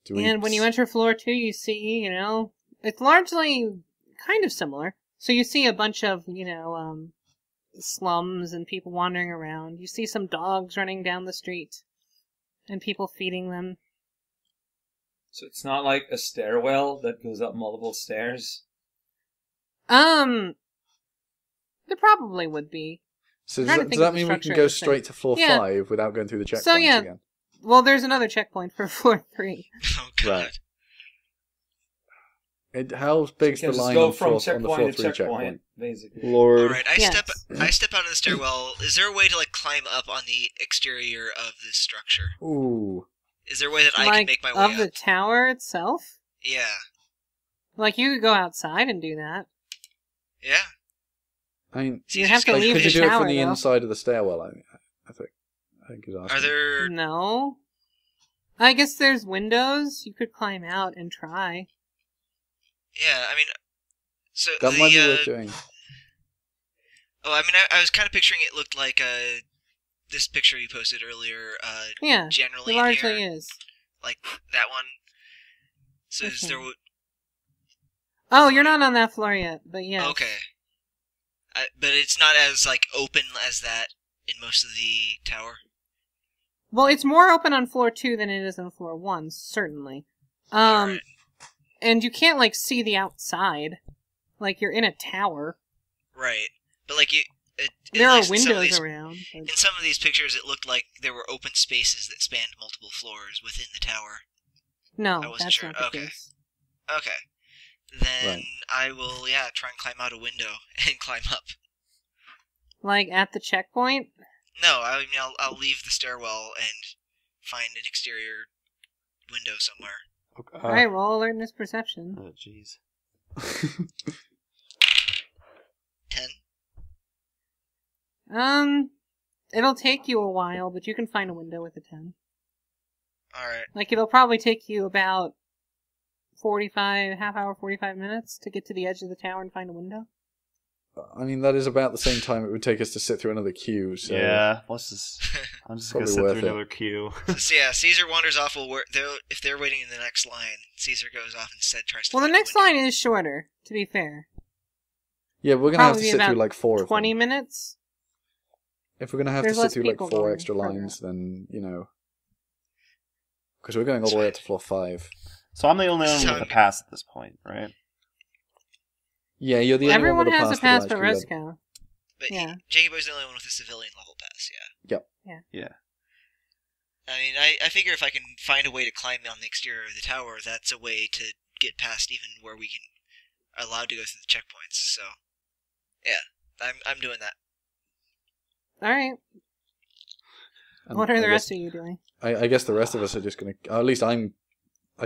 And when you enter floor 2, you see, you know, it's largely kind of similar. So you see a bunch of, you know, slums and people wandering around. You see some dogs running down the street and people feeding them. So it's not like a stairwell that goes up multiple stairs? There probably would be. So does that mean we can go straight to floor 5 without going through the checkpoints again? Well, there's another checkpoint for floor 3. Oh, God. Right. How big's the line on the floor 3 checkpoint? Basically. Lord. Alright, I step out of the stairwell. Is there a way to, like, climb up on the exterior of this structure? Ooh. Is there a way that I can make my way up? Of the tower itself? Yeah. Like, you could go outside and do that. Yeah. I mean, you have to leave could the you do it tower, from the though? inside of the stairwell? I think he's asking. Are there... No. I guess there's windows. You could climb out and try. Yeah, I mean... So that might be worth doing. Oh, I mean, I was kind of picturing it looked like this picture you posted earlier. Yeah, generally it largely is. Like that one. So okay. Is there... Oh, you're not on that floor yet, but yeah. Okay. But it's not as, like, open as that in most of the tower? Well, it's more open on floor 2 than it is on floor 1, certainly. Right. And you can't, like, see the outside. Like, you're in a tower. Right. But, like, there are windows around. In some of these pictures, it looked like there were open spaces that spanned multiple floors within the tower. No, I wasn't that's sure. not the case. Okay. Then I will, try and climb out a window and climb up. Like, at the checkpoint? No, I mean, I'll leave the stairwell and find an exterior window somewhere. Okay. Alright, roll alertness perception. Oh, jeez. 10? It'll take you a while, but you can find a window with a 10. Alright. Like, it'll probably take you about 45 minutes to get to the edge of the tower and find a window. I mean, that is about the same time it would take us to sit through another queue, so... Yeah, I'm just going to sit through another queue. So yeah, Caesar wanders off if they're waiting in the next line. Caesar goes off and instead tries to... Well, the next line is shorter, to be fair. Yeah, we're going to have to sit through like 4 of them. 20 minutes? If we're going to have to sit through like 4 extra lines, then, you know... Because we're going all the way up to floor 5. So I'm the only one with a pass at this point, right? Yeah, you're the only one with a pass. Everyone has a pass but Rezko. But yeah. Jacobo's the only one with a civilian level pass, yeah. Yeah. I mean, I figure if I can find a way to climb on the exterior of the tower, that's a way to get past even where we are allowed to go through the checkpoints, so... Yeah, I'm doing that. Alright. What are the rest of you doing? I guess the rest of us are just going to... At least I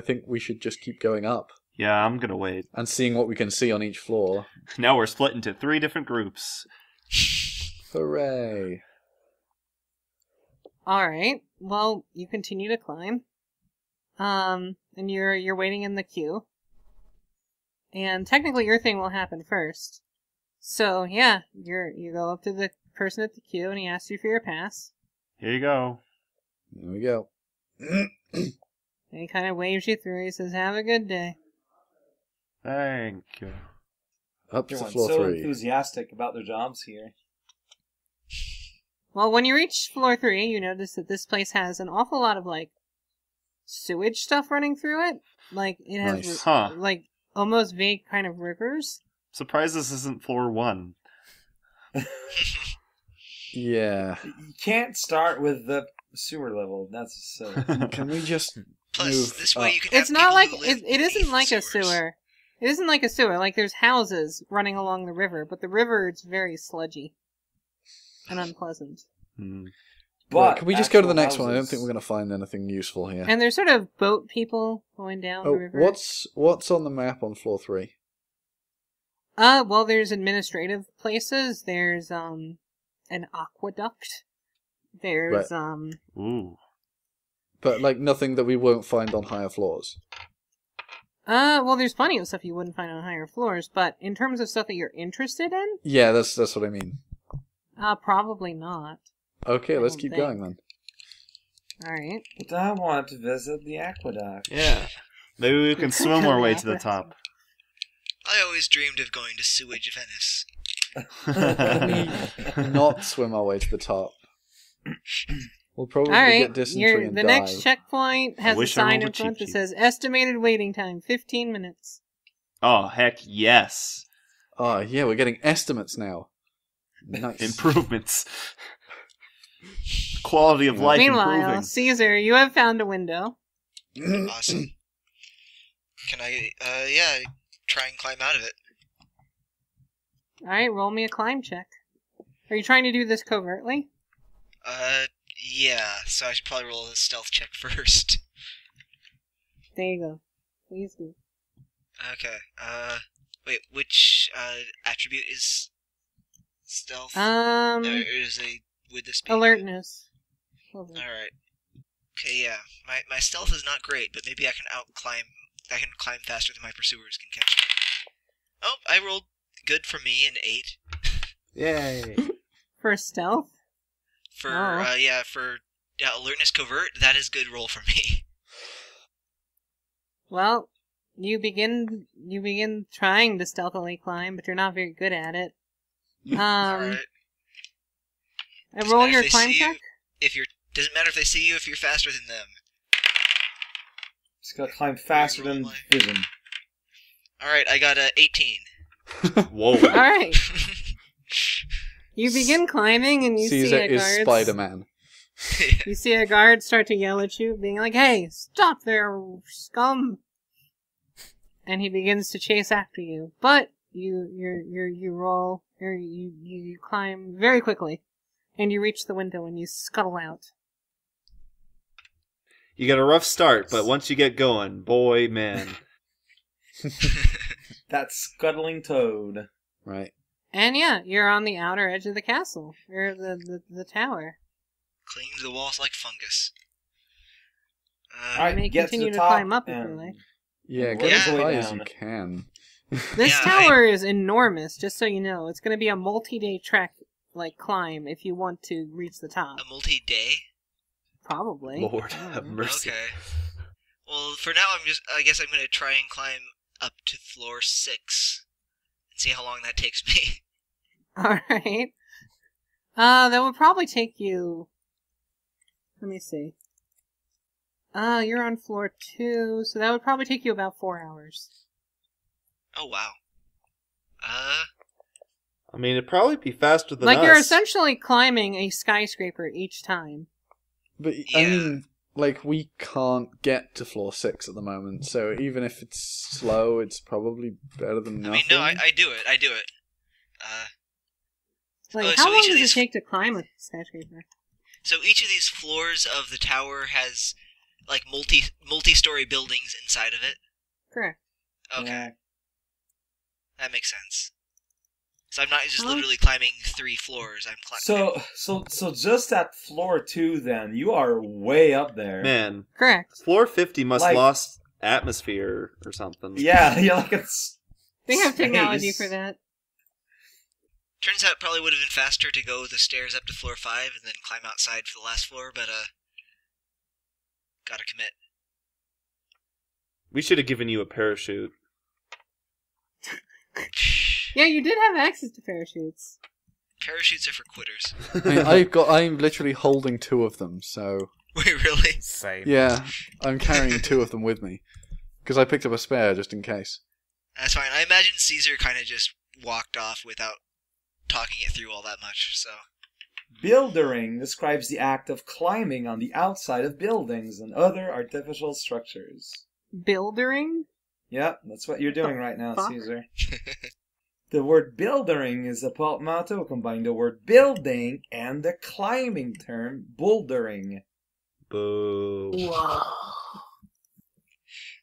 think we should just keep going up. Yeah, I'm going to wait. And seeing what we can see on each floor. Now we're split into 3 different groups. Hooray. Alright, well, you continue to climb. And you're waiting in the queue. And technically your thing will happen first. So, yeah, you go up to the person at the queue and he asks you for your pass. Here you go. There we go. And he kind of waves you through. He says, have a good day. Thank you. Up to Everyone's floor so 3. enthusiastic about their jobs here. Well, when you reach floor 3, you notice that this place has an awful lot of, like, sewage stuff running through it. Like, it has, like, almost vague kind of rivers. Surprised this isn't floor 1. Yeah. You can't start with the sewer level. That's so... Can we just Plus, move this way up? you can have It's not like... people who live It isn't like a sewers. sewer. It isn't like a sewer. Like, there's houses running along the river, but the river is very sludgy and unpleasant. But right, can we just go to the next one? I don't houses. think we're going to find anything useful here. And there's sort of boat people going down the river. What's on the map on floor 3? Well, there's administrative places. There's, an aqueduct. There's, Ooh. But, like, nothing that we won't find on higher floors. well, there's plenty of stuff you wouldn't find on higher floors, but in terms of stuff that you're interested in? Yeah, that's what I mean. Probably not. Okay, let's don't keep think. going then. Alright. But I want to visit the aqueduct. Yeah. Maybe we can swim our way to the top. I always dreamed of going to Sewage Venice. Not swim our way to the top. We'll probably get dysentery and die. The next checkpoint has a sign in front that says estimated waiting time 15 minutes. Oh, heck yes. Oh, yeah, we're getting estimates now. Nice. Improvements. Quality of life Meanwhile, improving. Caesar, you have found a window. Awesome. Can I, try and climb out of it? Alright, roll me a climb check. Are you trying to do this covertly? Yeah, so I should probably roll a stealth check first. There you go. Please do. Okay, wait, which, attribute is stealth? Would this be? Alertness. Alright. Okay, yeah. My stealth is not great, but maybe I can climb faster than my pursuers can catch me. Oh, I rolled good for me, an 8. Yay. For stealth? For alertness covert, that is good roll for me. Well, you begin trying to stealthily climb, but you're not very good at it. Alright. I roll your climb check? Doesn't matter if they see you if you're faster than them. Just gotta climb faster than vision. Alright, I got a 18. Whoa. Alright. You begin climbing and you Caesar see a guard. is Spider-Man. You see a guard start to yell at you, being like, "Hey, stop there, scum!" And he begins to chase after you. But you climb very quickly, and you reach the window and you scuttle out. You got a rough start, but once you get going, boy, man. That scuttling toad. Right. And yeah, you're on the outer edge of the castle, or the tower. Cling to the walls like fungus. Alright, you may get continue to to the climb top up if you like. Yeah, get as high as you can. This tower is enormous, just so you know. It's going to be a multi-day trek, climb, if you want to reach the top. A multi-day? Probably. Lord have mercy. Okay. Well, for now, I guess I'm going to try and climb up to floor 6 and see how long that takes me. Alright. That would probably take you... Let me see. You're on floor 2, so that would probably take you about 4 hours. Oh, wow. I mean, it'd probably be faster than us. You're essentially climbing a skyscraper each time. But, yeah. I mean, we can't get to floor 6 at the moment, so even if it's slow, it's probably better than nothing. I mean, no, I do it. How long does it take to climb a skyscraper? So each of these floors of the tower has, multi-story buildings inside of it? Correct. Okay. Yeah. That makes sense. So I'm not just literally climbing 3 floors, I'm climbing... So just at floor 2 then, you are way up there. Man. Correct. Floor 50 must lost atmosphere or something. Yeah, it's... They have technology for that. Turns out it probably would have been faster to go the stairs up to floor 5 and then climb outside for the last floor, but, gotta commit. We should have given you a parachute. Yeah, you did have access to parachutes. Parachutes are for quitters. I'm literally holding 2 of them, so... Wait, really? Same. Yeah, I'm carrying 2 of them with me. Because I picked up a spare just in case. That's fine. I imagine Caesar kind of just walked off without talking it through all that much, so... Buildering describes the act of climbing on the outside of buildings and other artificial structures. Buildering? Yeah, that's what you're doing right now, fuck? Caesar. The word buildering is a portmanteau combining the word building and the climbing term bouldering. Boo. Whoa.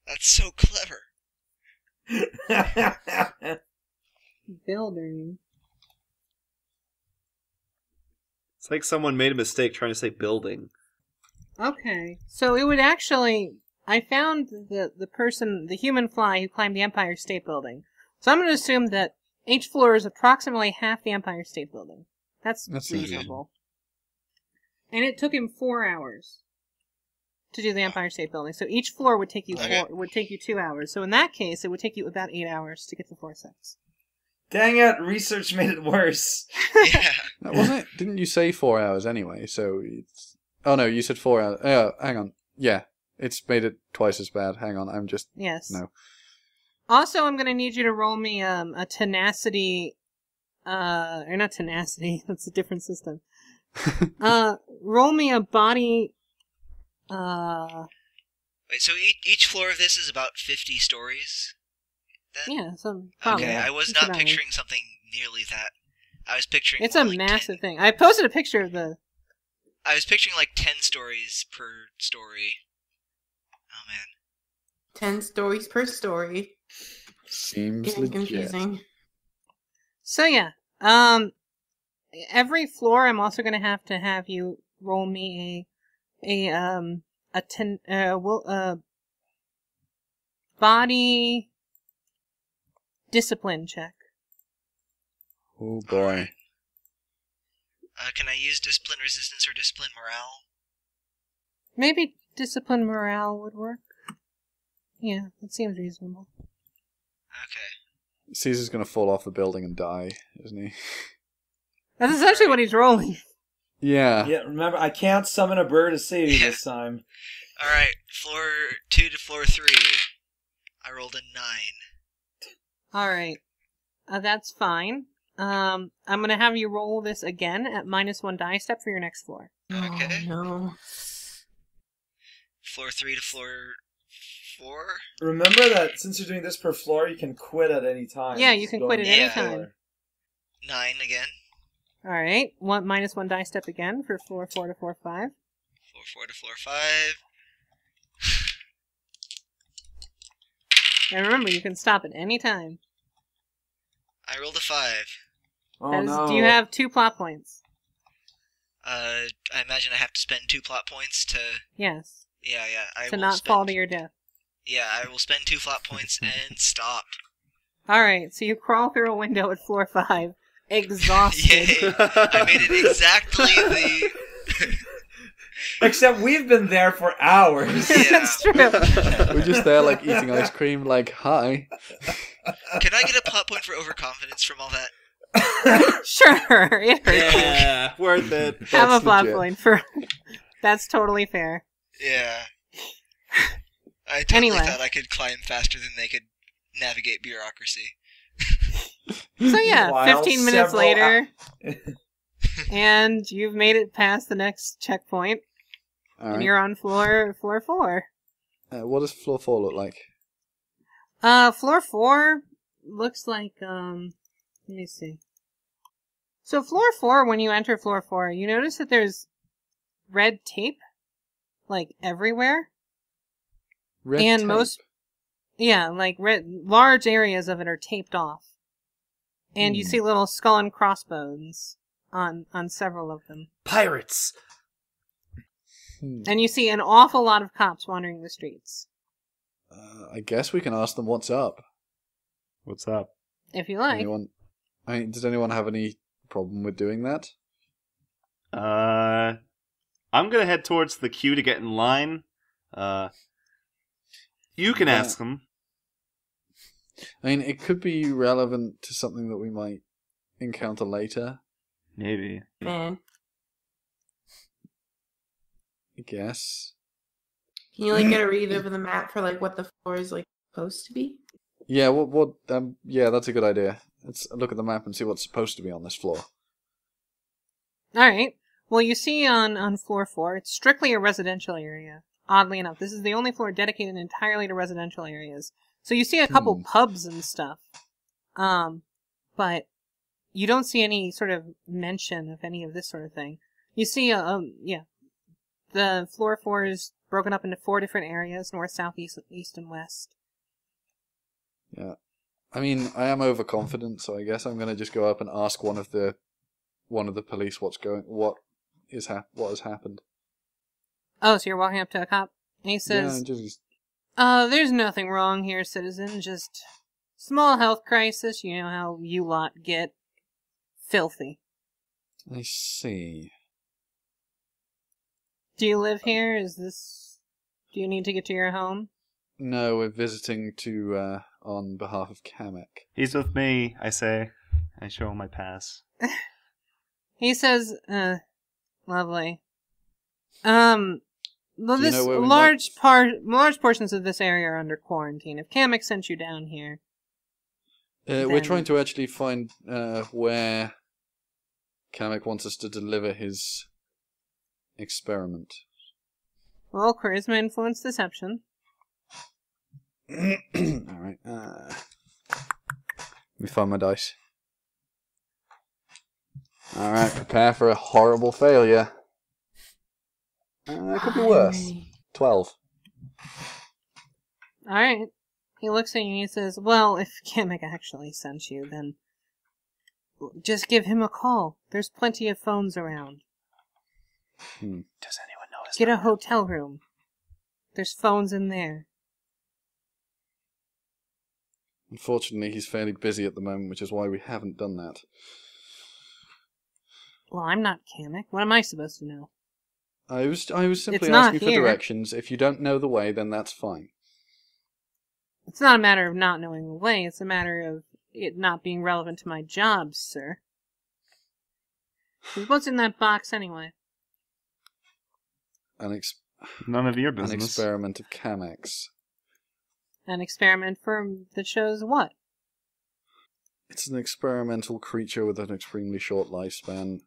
That's so clever. Buildering. It's like someone made a mistake trying to say building. Okay, so it would actually... I found the human fly who climbed the Empire State Building. So I'm going to assume that each floor is approximately half the Empire State Building. That's reasonable. And it took him 4 hours. to do the Empire State Building. So each floor would take you 2 hours. So in that case, it would take you about 8 hours to get to floor 6. Dang it! Research made it worse. Yeah. That wasn't it? Didn't you say 4 hours anyway? So it's... Oh no, you said 4 hours. Hang on. Yeah, it's made it twice as bad. Hang on, I'm just... Yes. No. Also, I'm going to need you to roll me a tenacity... or not tenacity, that's a different system. Roll me a body... Wait, so each floor of this is about 50 stories? Then? Yeah, probably. Okay, I was not picturing something nearly that. I was picturing... It's a massive thing. I posted a picture of the... I was picturing like 10 stories per story. Oh, man. 10 stories per story. Seems Getting legit. confusing. So yeah, every floor I'm also going to have you roll me a body discipline check. Oh boy. Can I use discipline resistance or discipline morale? Maybe discipline morale would work. Yeah, that seems reasonable. Okay. Caesar's gonna fall off the building and die, isn't he? That's essentially what he's rolling. Yeah. Yeah, remember, I can't summon a bird to save you this time. Alright, floor 2 to floor 3. I rolled a 9. Alright. That's fine. I'm gonna have you roll this again at -1 die step for your next floor. Okay. Oh, no. Floor 3 to floor 4? Remember that since you're doing this per floor, you can quit at any time. Yeah, you can quit at any time. 9 again. Alright, -1 die step again for floor 4 to floor 5. Floor 4 to floor 5. And remember, you can stop at any time. I rolled a 5. Oh no. Do you have 2 plot points? I imagine I have to spend 2 plot points to... Yes. Yeah, I To will not spend... fall to your death. Yeah, I will spend 2 plot points and stop. Alright, so you crawl through a window at floor 5, exhausted. Yay! I made it exactly the... Except we've been there for hours. Yeah. That's true. We're just there, like, eating ice cream, like, hi. Can I get a plot point for overconfidence from all that? Sure, it hurts. Yeah, worth it. Have a That's plot legit. point for... That's totally fair. Yeah. I totally Anyway. thought I could climb faster than they could navigate bureaucracy. So yeah, Meanwhile, 15 minutes several later, and you've made it past the next checkpoint, and Alright. you're on floor 4. What does floor 4 look like? Floor 4 looks like, let me see. So floor 4, when you enter floor 4, you notice that there's red tape, like, everywhere. Red And tape. like, large areas of it are taped off. And you see little skull and crossbones on several of them. Pirates. And you see an awful lot of cops wandering the streets. I guess we can ask them what's up. What's up? If you like. Does anyone have any problem with doing that? I'm gonna head towards the queue to get in line. You can ask them. I mean, it could be relevant to something that we might encounter later, Maybe. Man. I guess. Can you, like, get a read over the map for, like, what the floor is, like, supposed to be? Yeah, yeah, that's a good idea. Let's look at the map and see what's supposed to be on this floor. Alright. Well, you see on floor 4, it's strictly a residential area. Oddly enough, this is the only floor dedicated entirely to residential areas. So you see a couple pubs and stuff. But you don't see any sort of mention of any of this sort of thing. You see, the floor 4 is broken up into 4 different areas, north, south, east, and west. Yeah. I mean, I am overconfident, so I guess I'm gonna just go up and ask one of the police what has happened. Oh, so you're walking up to a cop? And he says, Yeah, just there's nothing wrong here, citizen. Just small health crisis. You know how you lot get. Filthy. I see. Do you live here? Is this Do you need to get to your home? No, we're visiting to on behalf of Kamek. He's with me, I say. I show him my pass. He says, lovely. Well, this large portions of this area are under quarantine. If Kamek sent you down here, we're trying to actually find where Kamek wants us to deliver his experiment. Well, charisma, influence, deception. Alright. Let me find my dice. Alright, prepare for a horrible failure. It could be worse. 12. Alright. He looks at you and he says, well, if Kamek actually sent you, then just give him a call. There's plenty of phones around. Does anyone know his Get number? a hotel room. There's phones in there. Unfortunately, he's fairly busy at the moment, which is why we haven't done that. Well, I'm not Kamek. What am I supposed to know? I was simply It's not asking for here. directions. If you don't know the way, then that's fine. It's not a matter of not knowing the way. It's a matter of it not being relevant to my job, sir. What's in that box anyway? None of your An business. experiment of Kamek's. An experiment that shows what? It's an experimental creature with an extremely short lifespan,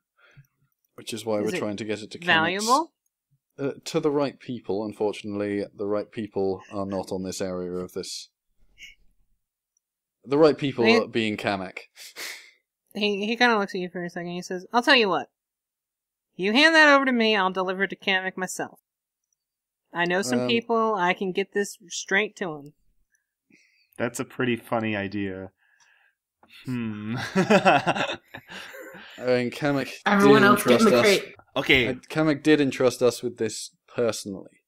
which is why Is we're it trying to get it to Kamek's. Valuable? To the right people. Unfortunately, the right people are not on this area of this. The right people being Kamek. He kind of looks at you for a second. He says, I'll tell you what. You hand that over to me, I'll deliver it to Kamek myself. I know some people, I can get this straight to him. That's a pretty funny idea. I mean, Kamek Everyone did else get in entrust the us. crate. Okay. Kamek did entrust us with this personally.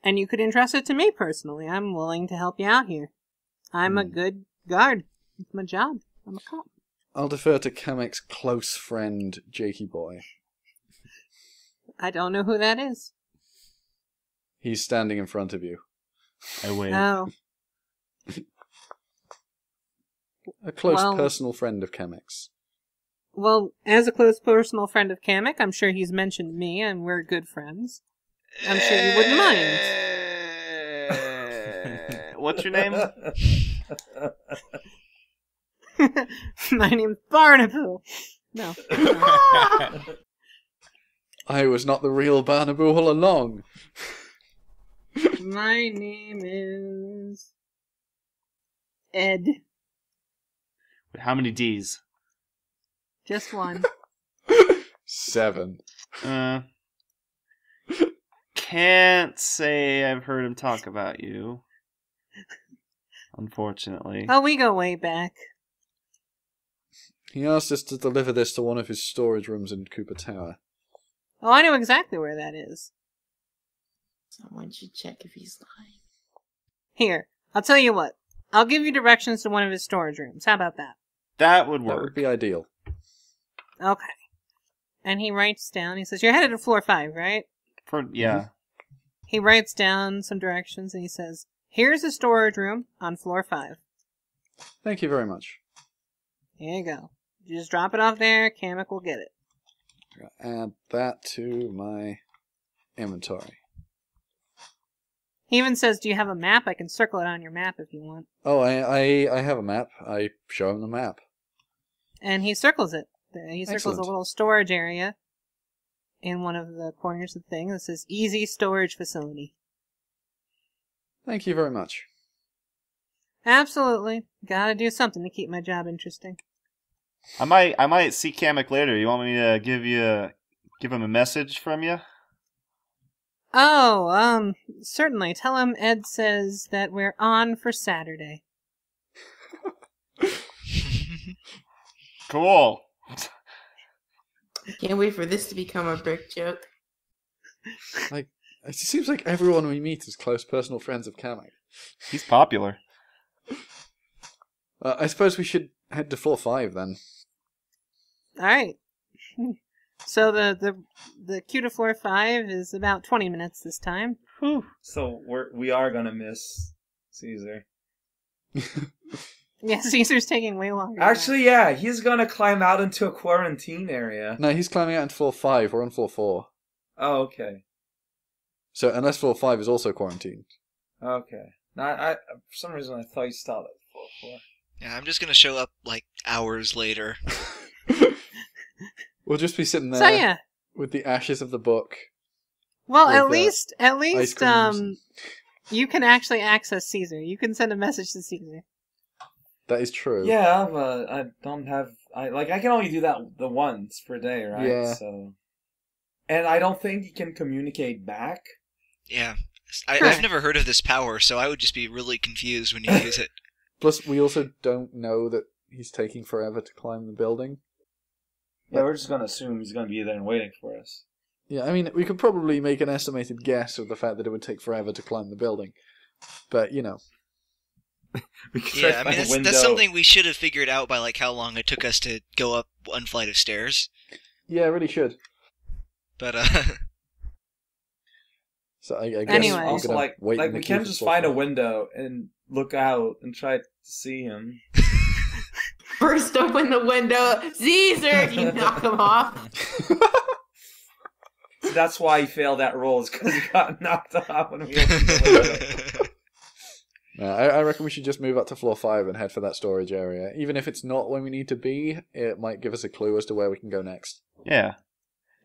And you could entrust it to me personally. I'm willing to help you out here. I'm a good guard. It's my job. I'm a cop. I'll defer to Kamek's close friend, Jakey Boy. I don't know who that is. He's standing in front of you. I wait. Oh. A close Well- personal friend of Kamek's. Well, as a close personal friend of Kamek, I'm sure he's mentioned me, and we're good friends. I'm sure you wouldn't mind. What's your name? My name's Barnaby. No. I was not the real Barnaby all along. My name is Ed. How many D's? Just one. 7. Can't say I've heard him talk about you. Unfortunately. Oh, we go way back. He asked us to deliver this to one of his storage rooms in Cooper Tower. Oh, I know exactly where that is. Someone should check if he's lying. Here, I'll tell you what. I'll give you directions to one of his storage rooms. How about that? That would That work. would be ideal. Okay. And he writes down, he says, you're headed to floor 5, right? Yeah. He writes down some directions and he says, here's a storage room on floor 5. Thank you very much. Here you go. You just drop it off there, Kamek will get it. Add that to my inventory. He even says, do you have a map? I can circle it on your map if you want. Oh, I have a map. I show him the map. And he circles it. He circles Excellent. a little storage area in one of the corners of the thing that says Easy Storage Facility. Thank you very much. Absolutely. Gotta do something to keep my job interesting. I might see Kamek later. You want me to give him a message from you? Oh, certainly. Tell him Ed says that we're on for Saturday. Cool. Can't wait for this to become a brick joke. Like, it seems like everyone we meet is close personal friends of Kamek. He's popular. I suppose we should head to floor 5 then. Alright. So the queue to floor 5 is about 20 minutes this time. Whew. So we are gonna miss Caesar. Yeah, Caesar's taking way longer. Actually, yeah, he's gonna climb out into a quarantine area. No, he's climbing out into floor 5. We're on floor 4. Oh, okay. So unless floor 5 is also quarantined. Okay. Now, I for some reason I thought you stopped at floor 4. Yeah, I'm just gonna show up like hours later. We'll just be sitting there So yeah. with the ashes of the book. Well, With, at least, creams. you can actually access Caesar. You can send a message to Caesar. That is true. Yeah, but I don't have. I can only do that the once per day, right? Yeah. So, and I don't think you can communicate back. Yeah, Sure. I've never heard of this power, so I would just be really confused when you use it. Plus, we also don't know that he's taking forever to climb the building. Yeah, we're just gonna assume he's gonna be there and waiting for us. Yeah, I mean, we could probably make an estimated guess of the fact that it would take forever to climb the building. But, you know. We could try Yeah, to I find mean a window. that's something we should have figured out by like how long it took us to go up one flight of stairs. Yeah, really should. But So I guess Anyway. we're Also, gonna wait in the we queue can for just floor find a 5. window and look out and try to see him. Burst open the window. Caesar! You knock him off. That's why he failed that roll, is because he got knocked off when we opened the window. No, I reckon we should just move up to floor 5 and head for that storage area. Even if it's not where we need to be, it might give us a clue as to where we can go next. Yeah.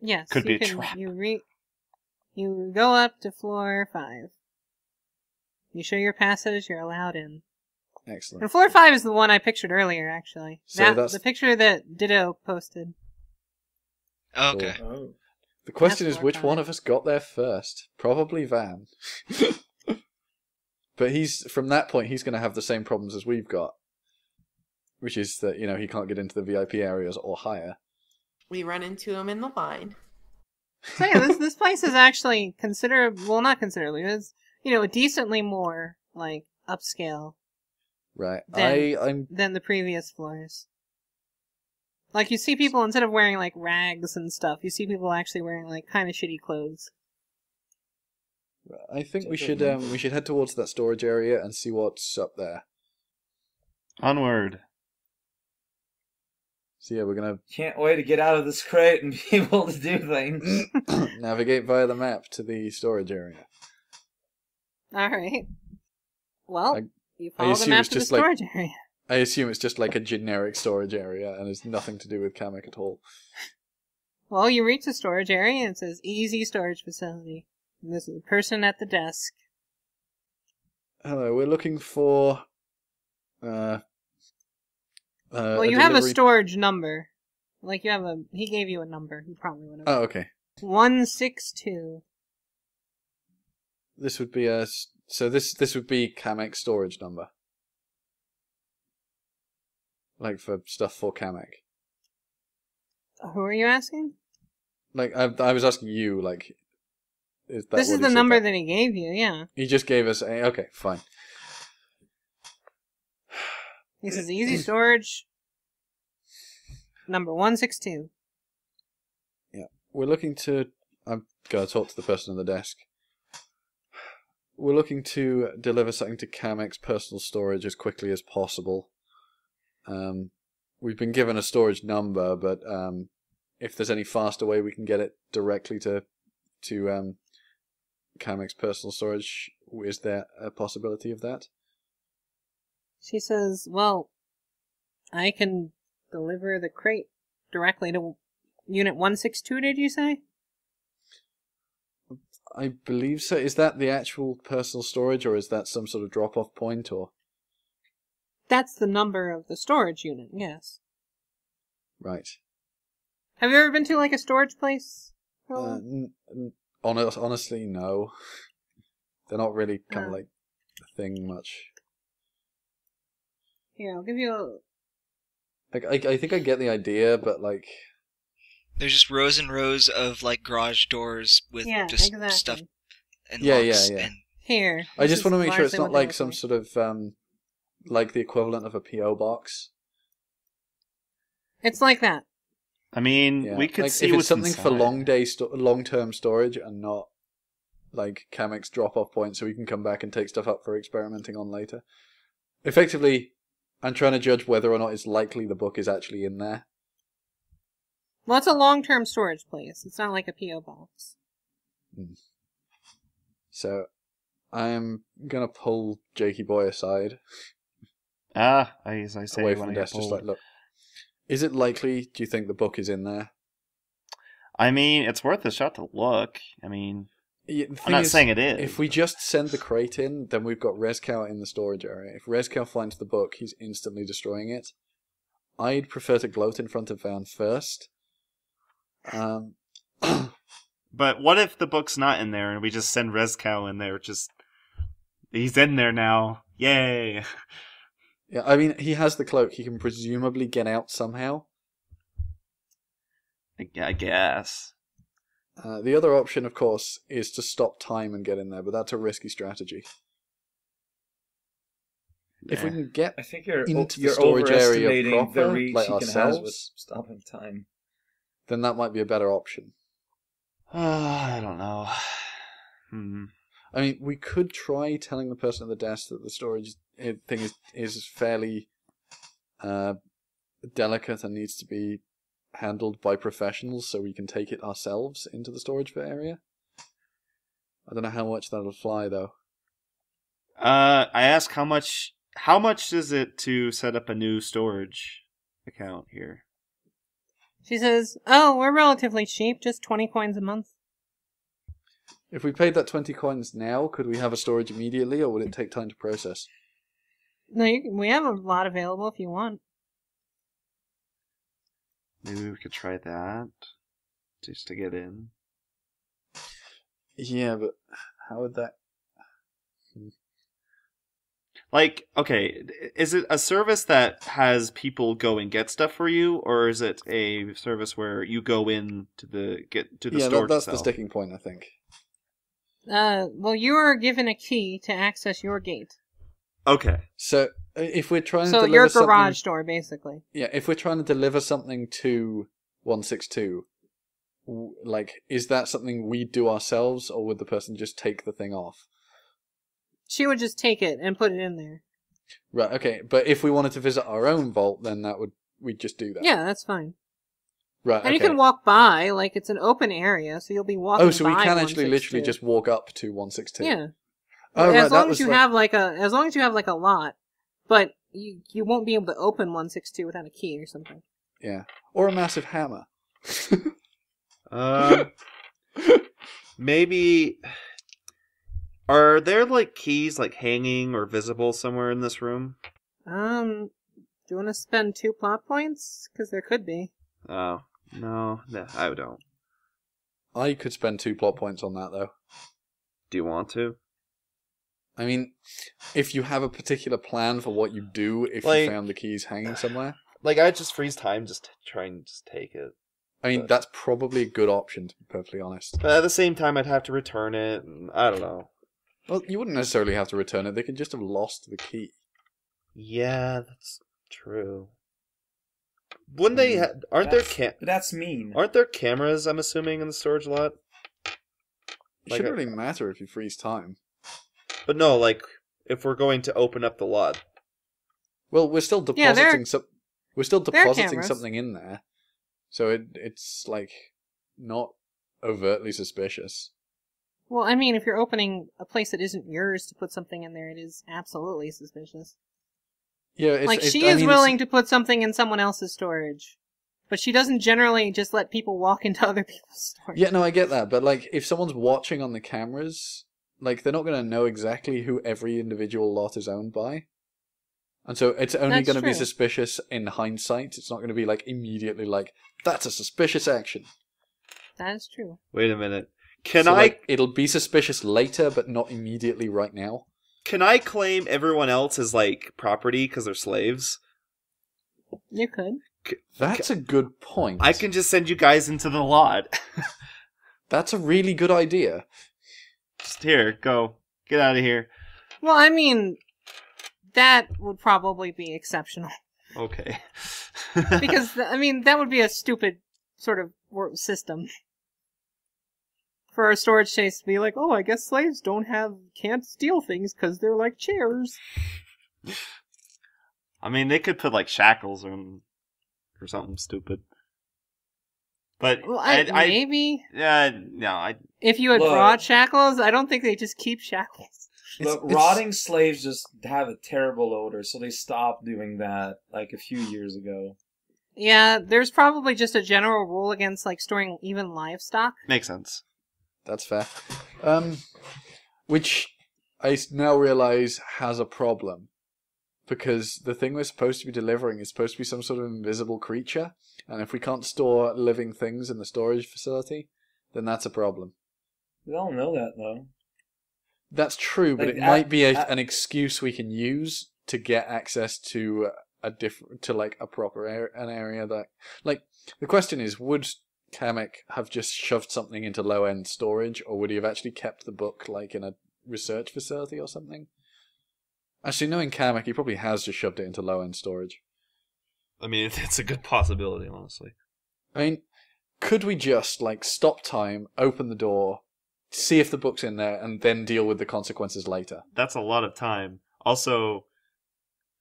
Yes. Could you be a trap. You go up to floor 5. You show your passage, you're allowed in. Excellent. And floor 5 is the one I pictured earlier, actually. So that's- The picture that Ditto posted. okay. Oh. The question That's is, which floor 5. one of us got there first? Probably Van. But from that point, he's going to have the same problems as we've got. Which is that, he can't get into the VIP areas or higher. We run into him in the line. So yeah, this place is actually not considerably, it's, decently more, like, upscale Right. Then- I'm than the previous floors. Like, you see people, instead of wearing, like, rags and stuff, you see people actually wearing, like, kind of shitty clothes. I think we should head towards that storage area and see what's up there. Onward. So yeah, we're gonna Can't wait to get out of this crate and be able to do things. navigate via the map to the storage area. Alright. Well, I- you I follow the assume map it's to the just, like- storage area. I assume it's just like a generic storage area and has nothing to do with Kamek at all. Well, you reach the storage area and it says easy storage facility. And this is a person at the desk. Hello, we're looking for Well, a you have a delivery- storage number. Like, he gave you a number. You probably would have. Oh, okay. 162. This would be this would be Kamek's storage number. Like for stuff for Kamek. Who are you asking? Like I was asking you, like is that This what is he the said number that- that he gave you, yeah. He just gave us a okay, fine. He says easy storage number 162. We're looking to I'm gonna talk to the person at the desk. We're looking to deliver something to Kamek's personal storage as quickly as possible. We've been given a storage number, but if there's any faster way we can get it directly to Kamek's personal storage, is there a possibility of that? She says, well, I can deliver the crate directly to Unit 162, did you say? I believe so. Is that the actual personal storage, or is that some sort of drop-off point, or? That's the number of the storage unit, yes. Right. Have you ever been to, like, a storage place? Honestly, no. They're not really kind of Oh. like a thing much. Here, I'll give you a... Like, I think I get the idea, but like, There's just rows and rows of like garage doors with Yeah, just exactly. stuff and Yeah, locks yeah. and Here. I this just is want to make sure it's largely not what they like look some sort of like the equivalent of a PO box. It's like that. I mean, Yeah. we could like, see if what's it's something for inside. long-term storage and not like Kamek's drop-off point so we can come back and take stuff up for experimenting on later. Effectively, I'm trying to judge whether or not it's likely the book is actually in there. Well, it's a long-term storage place. It's not like a P.O. box. So, I'm gonna pull Jakey Boy aside. As I say, away when from I the get desk, just pulled. like, look. Is it likely, do you think the book is in there? I mean, it's worth a shot to look. I mean, Yeah, the I'm thing not is, saying it is. if we just send the crate in, then we've got Rezkow in the storage area. If Rezkow finds the book, he's instantly destroying it. I'd prefer to gloat in front of Van first. But what if the book's not in there and we just send Rezkow in there? He's in there now. Yay! Yeah, I mean, he has the cloak. He can presumably get out somehow. I guess. The other option, of course, is to stop time and get in there, but that's a risky strategy. If we can get I think you're into the storage area overestimating proper, the reach like he can have with ourselves, stopping time. then that might be a better option. I don't know. I mean, we could try telling the person at the desk that the storage thing is fairly delicate and needs to be handled by professionals, so we can take it ourselves into the storage area. I don't know how much that'll fly, though. I asked how much is it to set up a new storage account here? She says, "Oh, we're relatively cheap, just 20 coins a month." If we paid that 20 coins now, could we have a storage immediately, or would it take time to process? No, we have a lot available if you want. Maybe we could try that just to get in. Yeah, but how would that... Like, okay, is it a service that has people go and get stuff for you, or is it a service where you go in to the storage that's itself? the sticking point, I think. Well, you are given a key to access your gate. Okay. So, if we're trying to So deliver your something... garage door, basically. Yeah, if we're trying to deliver something to 162, like, is that something we do ourselves, or would the person just take the thing off? She would just take it and put it in there. Right, okay, but if we wanted to visit our own vault, then we'd just do that. Yeah, that's fine. Right, And okay. you can walk by, like it's an open area, so you'll be walking by. Oh, so we can actually 162. literally just walk up to 162. Yeah. Oh, right, as long that as you was have as long as you have like a lot, but you won't be able to open 162 without a key or something. Yeah, or a massive hammer. Maybe. Are there like keys like hanging or visible somewhere in this room? Do you want to spend 2 plot points? Because there could be. Oh no, I don't. I could spend 2 plot points on that, though. Do you want to? I mean, if you have a particular plan for what you do if you found the keys hanging somewhere. Like, I'd just freeze time, just try and just take it. I mean, that's probably a good option, to be perfectly honest. But at the same time, I'd have to return it, and I don't know. Well, you wouldn't necessarily have to return it. They could just have lost the key. Yeah, that's true. Wouldn't they? Aren't there That's mean. Aren't there cameras? I'm assuming in the storage lot. It shouldn't really matter if you freeze time. But no, like if we're going to open up the lot. Well, we're still depositing something in there, so it's like not overtly suspicious. Well, I mean, if you're opening a place that isn't yours to put something in there, it is absolutely suspicious. Yeah, she is willing to put something in someone else's storage, but she doesn't generally just let people walk into other people's storage. Yeah, no, I get that, but like if someone's watching on the cameras, like they're not going to know exactly who every individual lot is owned by. And so it's only going to be suspicious in hindsight. It's not going to be like immediately like, that's a suspicious action. That is true. Wait a minute. It'll be suspicious later, but not immediately right now. Can I claim everyone else as like property because they're slaves? You could. That's a good point. I can just send you guys into the lot. That's a really good idea. Just here, go. Get out of here. Well, I mean, that would probably be exceptional. Okay. Because, I mean, that would be a stupid sort of system for our storage chase to be like, oh, I guess slaves can't steal things because they're like chairs. I mean, they could put like shackles or something stupid. But Well, maybe. No. If you had brought shackles, I don't think they just keep shackles. Look, rotting slaves just have a terrible odor, so they stopped doing that like a few years ago. Yeah, there's probably just a general rule against like storing even livestock. Makes sense. That's fair. Which I now realize has a problem. Because the thing we're supposed to be delivering is supposed to be some sort of invisible creature. And if we can't store living things in the storage facility, then that's a problem. We don't know that, though. That's true, but Like, it might be an excuse we can use to get access to a proper an area that... Like, the question is, would Kamek have just shoved something into low-end storage, or would he have actually kept the book, like, in a research facility or something? Actually, knowing Kamek, he probably has just shoved it into low-end storage. I mean, it's a good possibility, honestly. I mean, could we just, like, stop time, open the door, see if the book's in there, and then deal with the consequences later? That's a lot of time. Also,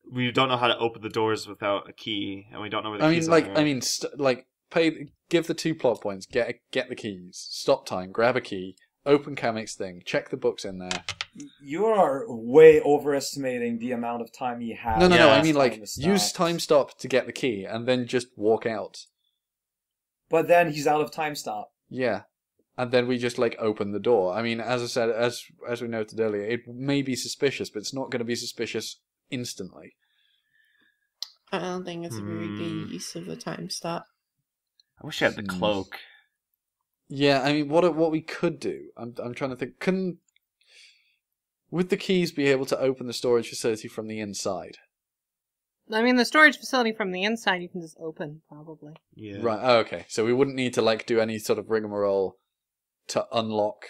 we don't know how to open the doors without a key, and we don't know where the keys are. Give the 2 plot points, get the keys, stop time, grab a key, open Kamek's thing, check the book's in there. You are way overestimating the amount of time he has. No. I mean, like, use time stop to get the key, and then just walk out. But then he's out of time stop. Yeah. And then we just, like, open the door. I mean, as I said, as we noted earlier, it may be suspicious, but it's not going to be suspicious instantly. I don't think it's a very good use of the time stop. I wish I had the cloak. Yeah, I mean, what we could do, I'm trying to think, would the keys be able to open the storage facility from the inside? I mean, the storage facility from the inside you can just open, probably. Yeah. Right, oh, okay. So we wouldn't need to, like, do any sort of rigmarole to unlock.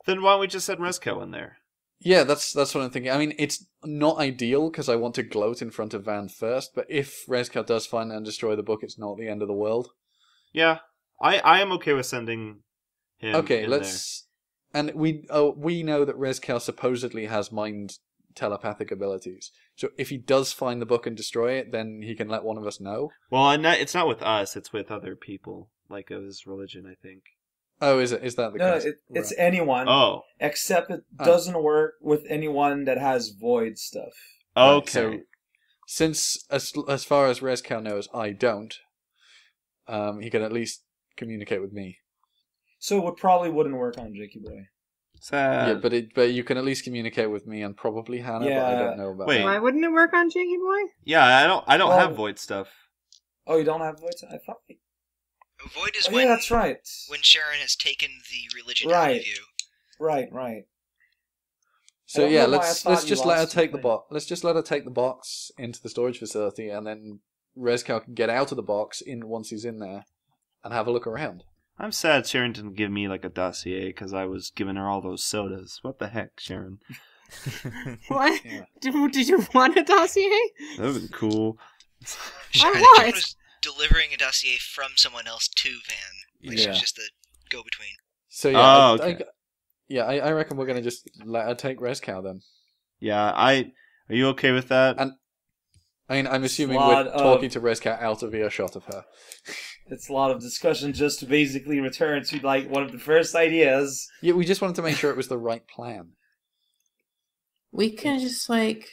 Then why don't we just send Rezko in there? Yeah, that's what I'm thinking. I mean, it's not ideal because I want to gloat in front of Van first, but if Rezko does find and destroy the book, it's not the end of the world. Yeah, I am okay with sending him in there. And we know that Rezko supposedly has mind telepathic abilities. So if he does find the book and destroy it, then he can let one of us know. Well, and it's not with us, it's with other people, like of his religion, I think. Oh, is that the case? No, it's anyone. Oh. Except it doesn't work with anyone that has void stuff. Okay. Right, so, since, as far as Rezko knows, I don't, he can at least communicate with me. So it probably wouldn't work on Jakey Boy. Sad. Yeah, but you can at least communicate with me and probably Hannah, but I don't know about Wait. Why wouldn't it work on Jakey Boy? Yeah, I don't have void stuff. Oh, you don't have void stuff? I thought... Void is yeah, that's right. When Sharon has taken the religion out of you. Right. So yeah, let's just let her take the box. Let's just let her take the box into the storage facility, and then Rezko can get out of the box once he's in there, and have a look around. I'm sad Sharon didn't give me like a dossier because I was giving her all those sodas. What the heck, Sharon? What? Yeah. Did you want a dossier? That would be cool. Sharon what? was delivering a dossier from someone else to Van. Like she was just the go-between. So yeah, okay. I reckon we're gonna just let her take Rezko then. Yeah, are you okay with that? And I mean, I'm assuming we're talking to Rezko out of earshot of her. It's a lot of discussion just to basically return to like one of the first ideas. Yeah, we just wanted to make sure it was the right plan. We can just like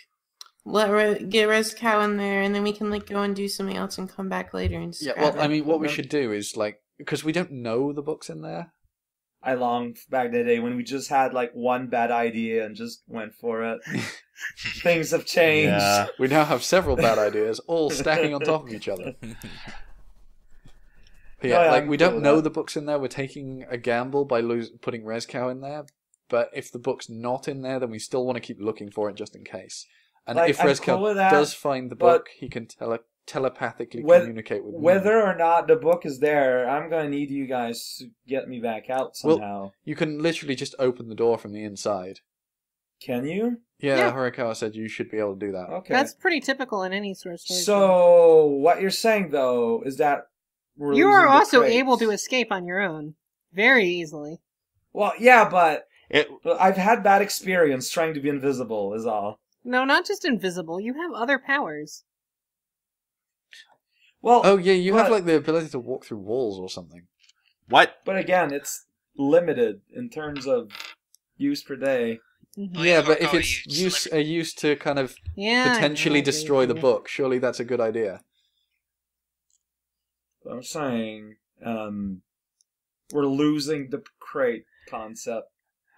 get Rezko in there, and then we can like go and do something else and come back later and just Yeah, grab well, I it. mean, what we should do is like, because we don't know the book's in there. I long back in the day when we just had like one bad idea and just went for it. Things have changed. Yeah. We now have several bad ideas, all stacking on top of each other. But yeah, like we don't know the book's in there. We're taking a gamble by putting Rezko in there. But if the book's not in there, then we still want to keep looking for it just in case. And Like, if I'm Rezko cool with that, does find the book, he can telepathically communicate with me. Whether or not the book is there, I'm gonna need you guys to get me back out somehow. Well, you can literally just open the door from the inside. Can you? Yeah, Horikawa said you should be able to do that. Okay. That's pretty typical in any sort of story. So what you're saying though is that you are also able to escape on your own. very easily. Well, yeah, but It, I've had bad experience trying to be invisible, is all. No, not just invisible. You have other powers. Well, Oh yeah, you have but- like the ability to walk through walls or something. what? But again, it's limited in terms of use per day. Mhm. Oh, Yeah, yeah, but if Marco, it's you used to kind of Yeah, I know, potentially I agree destroy with the you. book, surely that's a good idea. I'm saying, we're losing the crate concept.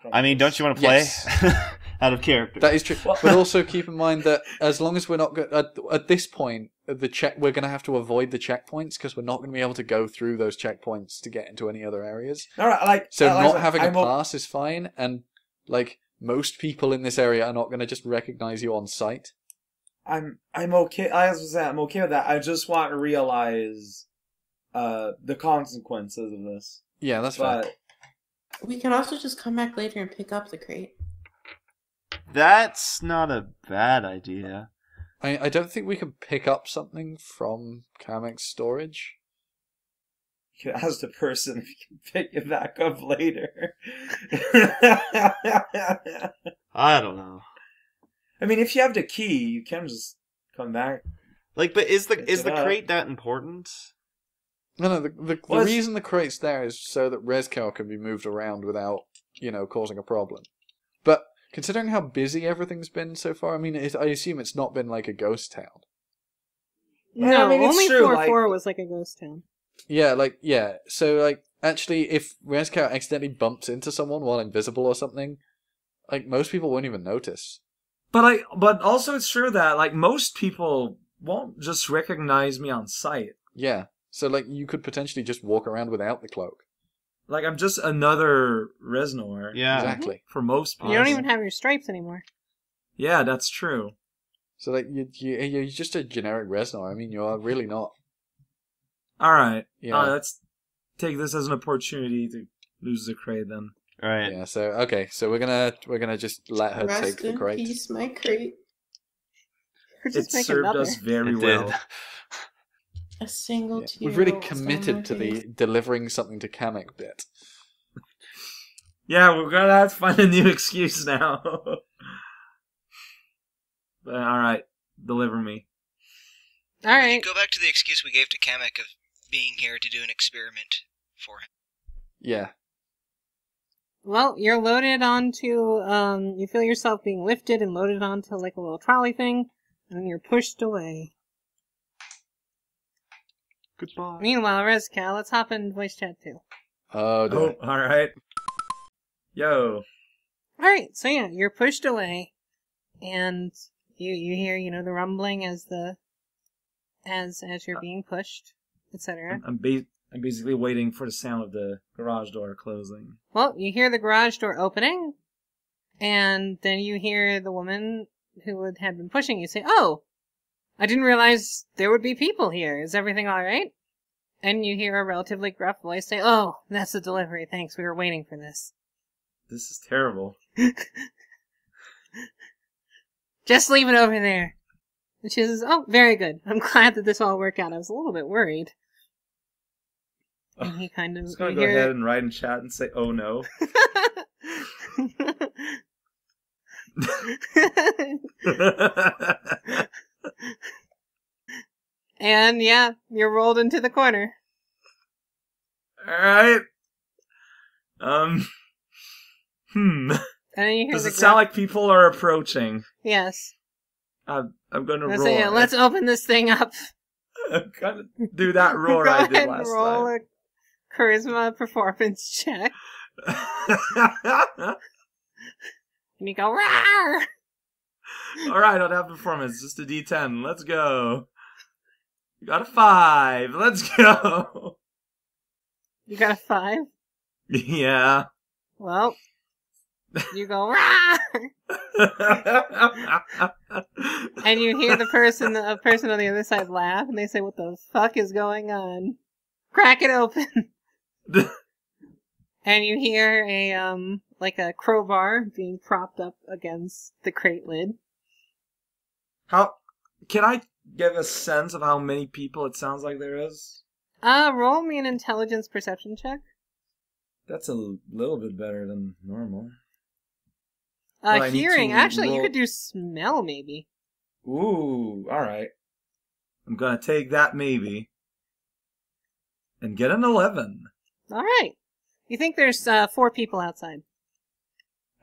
from I mean, this. don't you want to play Yes. out of character? That is true, Well- but also keep in mind that as long as we're not at this point, we're going to have to avoid the checkpoints because we're not going to be able to go through those checkpoints to get into any other areas. All right, like So like, not having a I'm o- pass is fine, and like most people in this area are not going to just recognize you on sight. I'm okay. I was saying I'm okay with that. I just want to realize the consequences of this. Yeah, that's fair. But We could also just come back later and pick up the crate. That's not a bad idea. I don't think we can pick up something from Kamek's storage. you can ask the person if you can pick it back up later. I don't know. I mean, if you have the key, you can just come back. Like, but is the Pick it up. crate that important? No, the Well, it's- reason the crate's there is so that Rezcal can be moved around without, causing a problem. But considering how busy everything's been so far, I mean, I assume it's not been like a ghost town. Well, No, I mean, it's only true, 4-4 was like a ghost town. Yeah. So, actually, if Rezcal accidentally bumps into someone while invisible or something, most people won't even notice. But also it's true that most people won't just recognize me on sight. Yeah. So, you could potentially just walk around without the cloak. I'm just another Reznor. Yeah. Exactly. For most people. You don't even have your stripes anymore. Yeah, that's true. So, you're just a generic Reznor. I mean, you are really not. All right. Yeah. Let's take this as an opportunity to lose the crate then. All right. Yeah, so, okay. So, we're gonna just let her Rest take the in crate. peace, my crate. Or just It make served another. us very It well. did. A single Yeah. tear. We've really rolls down committed my to face. the delivering something to Kamek bit. Yeah, we're gonna have to find a new excuse now. But alright, deliver me. Alright. Go back to the excuse we gave to Kamek of being here to do an experiment for him. Yeah. Well, you're loaded onto, you feel yourself being lifted and loaded onto a little trolley thing, and then you're pushed away. Goodbye. Meanwhile, Rezcal, let's hop in voice chat too. Oh, dear. Oh, alright. Yo. Alright, so yeah, you're pushed away, and you hear, the rumbling as you're being pushed, etc. I'm basically waiting for the sound of the garage door closing. Well, you hear the garage door opening, and then you hear the woman who had been pushing you say, "Oh, I didn't realize there would be people here. Is everything alright?" And you hear a relatively gruff voice say, "Oh, that's the delivery. Thanks, we were waiting for this." This is terrible. Just leave it over there. And she says, "Oh, very good. I'm glad that this all worked out. I was a little bit worried." And he kind I'm of... just gonna you go hear- ahead and write in chat and say, oh no. And yeah, you're rolled into the corner. Alright. And then you hear Does the it sound gruff- like people are approaching? Yes. I'm gonna Let's roll. say, yeah, let's open this thing up. I'm gonna do that roar Go I ahead did and last roll time. a charisma performance check. And you go, "Rawr!" Alright, I don't have performance, just a D10. Let's go. You got a 5. Let's go. You got a 5? Yeah. Well, you go, "Rawr!" And you hear a person on the other side laugh, and they say, "What the fuck is going on?" Crack it open. And you hear a crowbar being propped up against the crate lid. How can I give a sense of how many people it sounds like there is? Roll me an intelligence perception check. That's a little bit better than normal. Well, I need Hearing. to Actually, you roll- could do smell, maybe. Ooh, alright. I'm gonna take that maybe. And get an 11. All right. You think there's 4 people outside?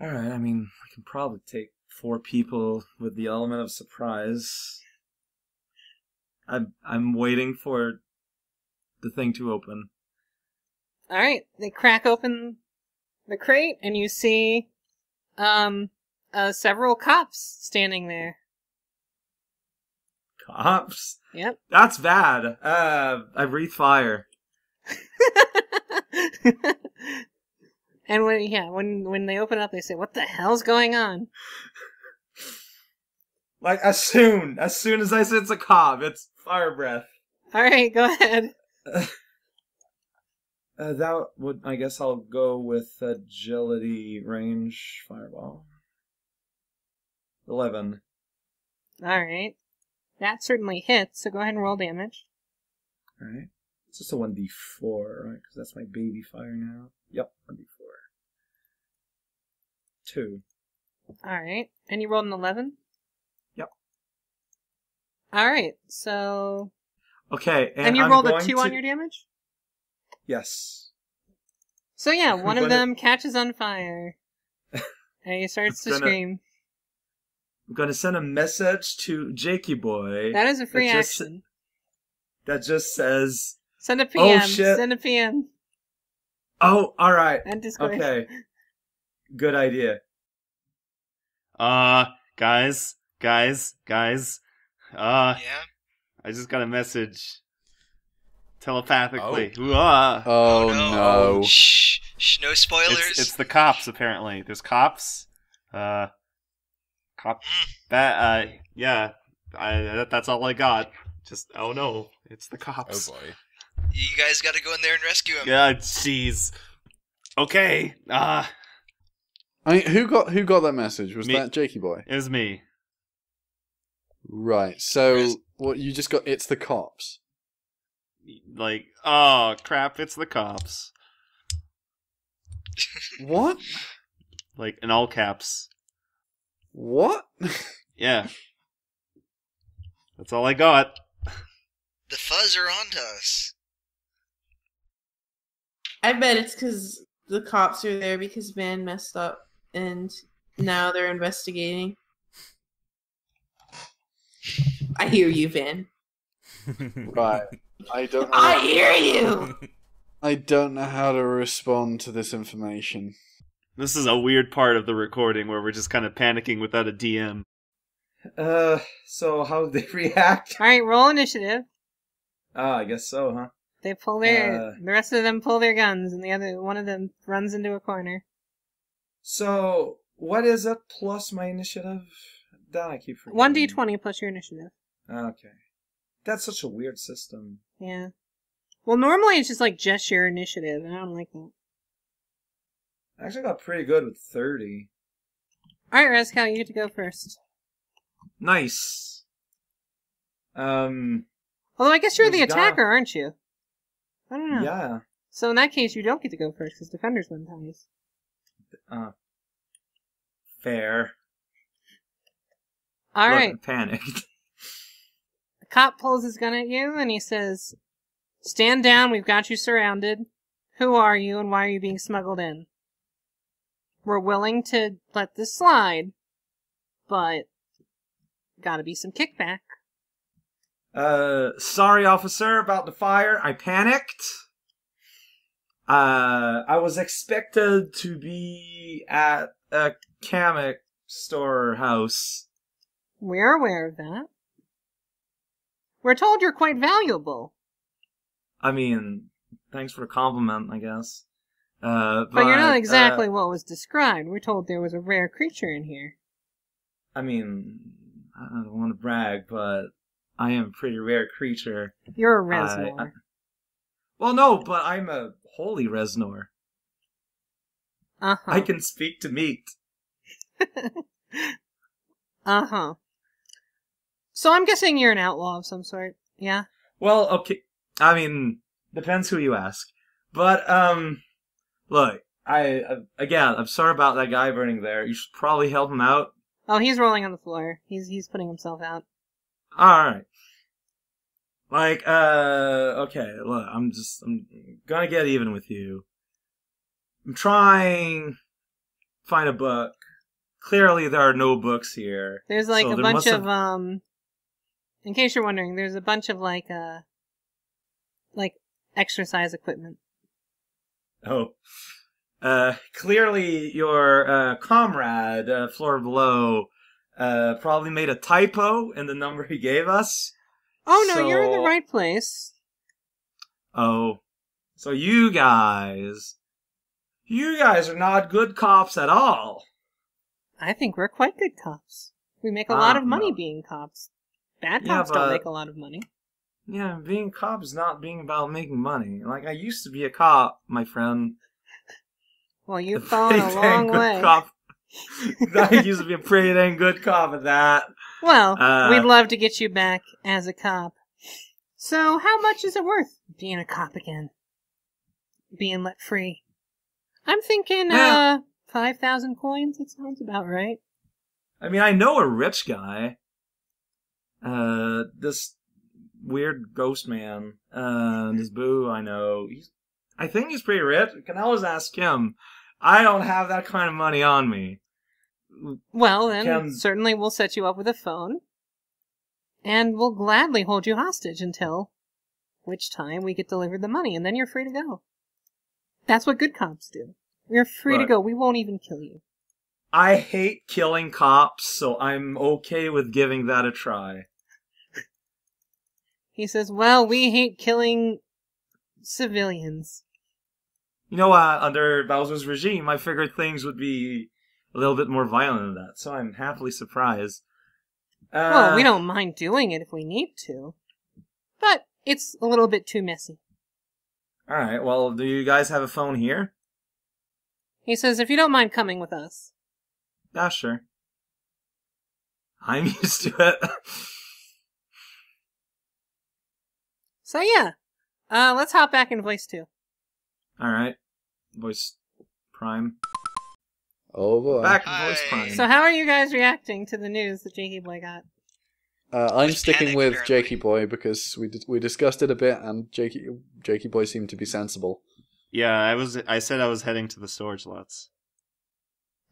Alright, I mean, I can probably take 4 people with the element of surprise. I'm waiting for the thing to open. All right. They crack open the crate, and you see several cops standing there. Cops? Yep. That's bad. I breathe fire. And when they open up, they say, "What the hell's going on?" Like, as soon as I sense a cop, it's fire breath. All right, go ahead. That would, I guess I'll go with agility range fireball. 11. All right. That certainly hits, so go ahead and roll damage. Alright. It's just a 1d4, right? Because that's my baby fire now. Yep, 1d4. 2. All right. And you rolled an 11? Yep. All right, so... Okay, And you I'm rolled a going 2 to... on your damage? Yes. So yeah, one of gonna- them catches on fire. And he starts to Gonna- scream. I'm going to send a message to Jakey Boy. That is a free that just- action. That just says, Send a PM. shit. Send a PM. oh, alright. And Discord. Okay. Good idea. Guys. Yeah? I just got a message. Telepathically. Oh. Ooh, no. Shh, no spoilers. It's the cops, apparently. There's cops. Yeah. That's all I got. Just, oh no, it's the cops. Oh boy. You guys gotta go in there and rescue him. Yeah, jeez. Okay. I mean, who got that message? Was Me. that Jakey Boy? It was me. Right. So Chris. what you just got? It's the cops. Like, oh crap, it's the cops. What? Like, in all caps. What? Yeah. That's all I got. The fuzz are onto us. I bet it's because the cops are there because Van messed up and now they're investigating. I hear you, Van. Right. I don't. Know I hear you! I don't know how to respond to this information. This is a weird part of the recording where we're just kind of panicking without a DM. So how do they react? All right, roll initiative. I guess so, huh? They pull their... the rest of them pull their guns, and one of them runs into a corner. So, what is it plus my initiative? That I keep forgetting. 1d20 plus your initiative. Okay. That's such a weird system. Yeah. Well, normally it's just your initiative, and I don't like that. I actually got pretty good with 30. Alright, Razcal, you get to go first. Nice. Although I guess you're the There's attacker, aren't you? I don't know. Yeah. So in that case, you don't get to go first, because defenders win ties. Fair. Alright. Look, I'm panicked. The cop pulls his gun at you, and he says, "Stand down, we've got you surrounded. Who are you, and why are you being smuggled in? We're willing to let this slide, but gotta be some kickback." Sorry, officer, about the fire. I panicked. I was expected to be at a Kamek storehouse. We're aware of that. We're told you're quite valuable. I mean, thanks for the compliment, I guess. But you're not exactly what was described. We're told there was a rare creature in here. I mean, I don't want to brag, but I am a pretty rare creature. You're a Reznor. Well, no, but I'm a holy Reznor. Uh-huh. I can speak to meat. Uh-huh. So I'm guessing you're an outlaw of some sort, yeah? Well, okay. I mean, depends who you ask. But, Look, I'm sorry about that guy burning there. You should probably help him out. Oh, he's rolling on the floor. He's putting himself out. Alright. Like, okay, look, I'm gonna get even with you. I'm trying to find a book. Clearly there are no books here. There's like So a there bunch must have- of, in case you're wondering, there's a bunch of like exercise equipment. Oh. Clearly your comrade, floor below, probably made a typo in the number he gave us. Oh no, you're in the So- right place. Oh. So you guys are not good cops at all. I think we're quite good cops. We make a lot of money no. being cops. Bad Yeah, cops don't but- make a lot of money. Yeah, being a cop is not being about making money. Like, I used to be a cop, my friend. Well, you've fallen a Pretty long dang good way. Cop. I used to be a pretty dang good cop at that. Well, Uh, we'd love to get you back as a cop. So, how much is it worth being a cop again? Being let free? I'm thinking, Yeah. 5,000 coins? That sounds about right. I mean, I know a rich guy. This weird ghost man. This boo I know. I think he's pretty rich. You can always ask him. I don't have that kind of money on me. Well, then, Can- certainly we'll set you up with a phone. And we'll gladly hold you hostage until which time we get delivered the money, and then you're free to go. That's what good cops do. You're free to Right. go. We won't even kill you. I hate killing cops, so I'm okay with giving that a try. He says, well, we hate killing civilians. You know what? Under Bowser's regime, I figured things would be a little bit more violent than that, so I'm happily surprised. Well, we don't mind doing it if we need to. But it's a little bit too messy. Alright, well, do you guys have a phone here? He says, if you don't mind coming with us. Yeah, sure. I'm used to it. So yeah, let's hop back in voice 2. Alright. Voice Prime. Oh boy. Back in Hi. Voice Prime. So how are you guys reacting to the news that Jakey Boy got? I'm With sticking panic, with apparently. Jakey Boy because we discussed it a bit, and Jakey Boy seemed to be sensible. Yeah, I said I was heading to the storage lots.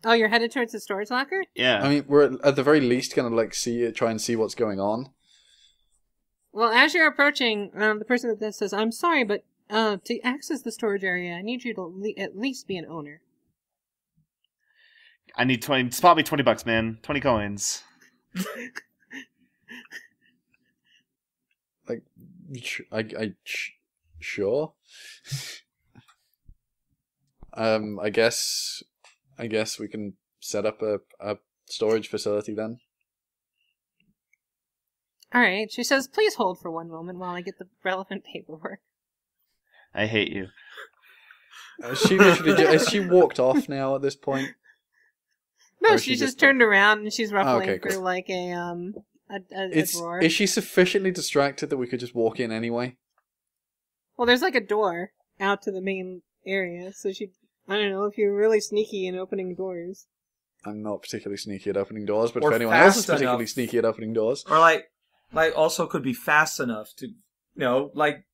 Oh, you're headed towards the storage locker? Yeah. I mean, we're at the very least gonna like try and see what's going on. Well, as you're approaching, the person at this says, I'm sorry, but to access the storage area, I need you to at least be an owner. I need 20. Spot me $20, man. 20 coins. Like, sure. I guess we can set up a storage facility then. Alright, she says, please hold for one moment while I get the relevant paperwork. I hate you. She literally has she walked off now at this point? No, Or she she just just, turned around and she's ruffling okay, cool. through like a drawer. Is she sufficiently distracted that we could just walk in anyway? Well, there's like a door out to the main area, so I don't know if you're really sneaky in opening doors. I'm not particularly sneaky at opening doors, but Or if anyone else is fast particularly enough. sneaky at opening doors, Or like also could be fast enough to, like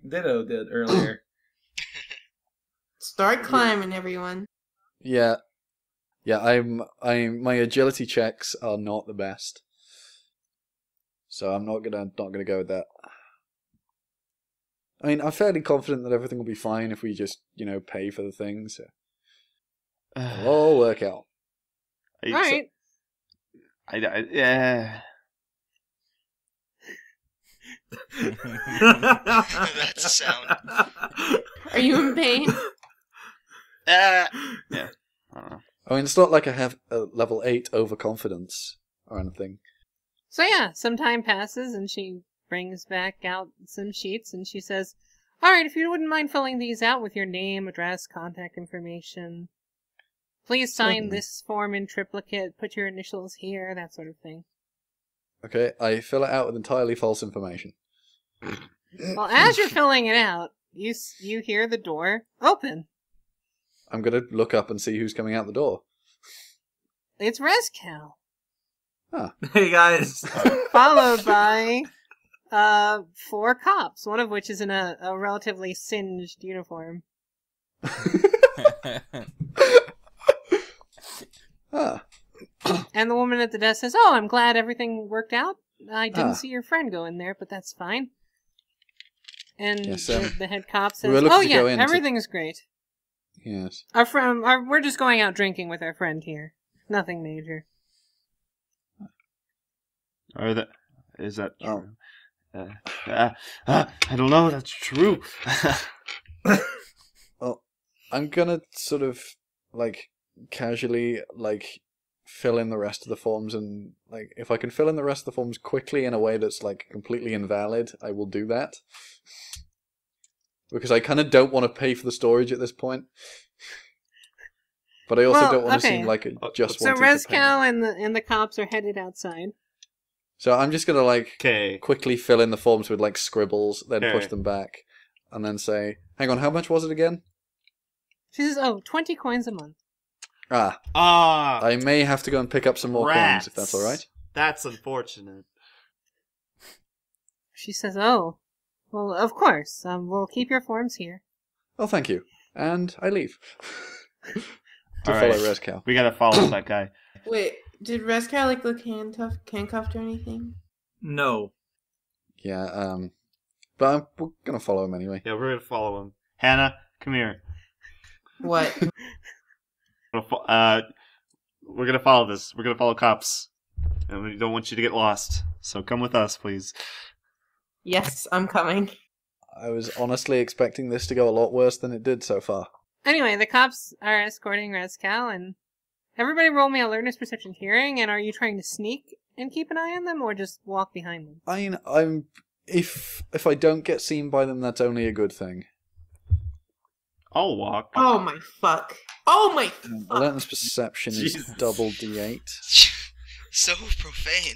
Ditto did earlier. Start climbing, everyone. yeah, my agility checks are not the best, so I'm not gonna go with that. I mean, I'm fairly confident that everything will be fine if we just pay for the things. So it'll all work out. Alright. Yeah. That's a sound. Are you in pain? Yeah. I don't know. I mean, it's not like I have a level 8 overconfidence or anything. So yeah, some time passes and she brings back out some sheets and she says, alright, if you wouldn't mind filling these out with your name, address, contact information. Please sign Certainly. this form in triplicate, put your initials here, that sort of thing. Okay, I fill it out with entirely false information. Well, as you're filling it out, you hear the door open. I'm going to look up and see who's coming out the door. It's Rezcal. Hey guys. Followed by 4 cops, one of which is in a relatively singed uniform. And the woman at the desk says, "Oh, I'm glad everything worked out. I didn't see your friend go in there, but that's fine." And Yes, the head cop we says, were looking "Oh to yeah, go in to- everything's great. Yes. We're just going out drinking with our friend here. Nothing major." Is that Oh. true? I don't know. That's true. Well, I'm gonna sort of like casually like fill in the rest of the forms, and like if I can fill in the rest of the forms quickly in a way that's like completely invalid, I will do that. Because I kind of don't want to pay for the storage at this point. But I also don't want to seem like I just So wanted to pay. Rezcal and the cops are headed outside. So I'm just gonna like Okay. quickly fill in the forms with like scribbles, then push Okay. them back, and then say, "Hang on, how much was it again?" She says, "Oh, 20 coins a month." I may have to go and pick up some more coins if that's all right. That's unfortunate. She says, "Oh, well, of course. We'll keep your forms here." Oh, thank you. And I leave to All follow right. Rezcal. We gotta follow that guy. Wait, did Rezcal like look handcuffed or anything? No. Yeah, but we're gonna follow him anyway. Yeah, we're gonna follow him. Hannah, come here. What? We're gonna follow this. We're gonna follow cops, and we don't want you to get lost. So come with us, please. Yes, I'm coming. I was honestly expecting this to go a lot worse than it did so far. Anyway, the cops are escorting Rezcal, and everybody roll me alertness, perception, hearing. And are you trying to sneak and keep an eye on them, or just walk behind them? I mean, if I don't get seen by them, that's only a good thing. I'll walk. Oh my fuck. Oh my fuck. Alertness perception is Jesus. double D8. So profane.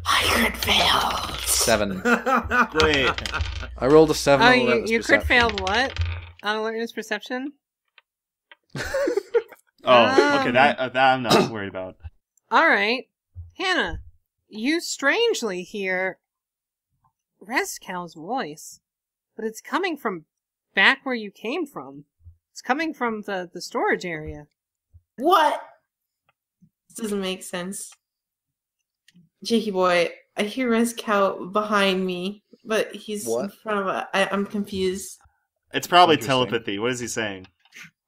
I could fail. 7. Wait. I rolled a 7 Oh, on alertness you crit perception. failed what? On alertness perception? Oh, okay. That I'm not worried about. Alright. Hannah, you strangely hear Rezcal's voice, but it's coming from back where you came from. It's coming from the storage area. What? This doesn't make sense. Jakey boy, I hear Rezcal behind me, but he's What? in front of I'm confused. It's probably Interesting. telepathy. What is he saying?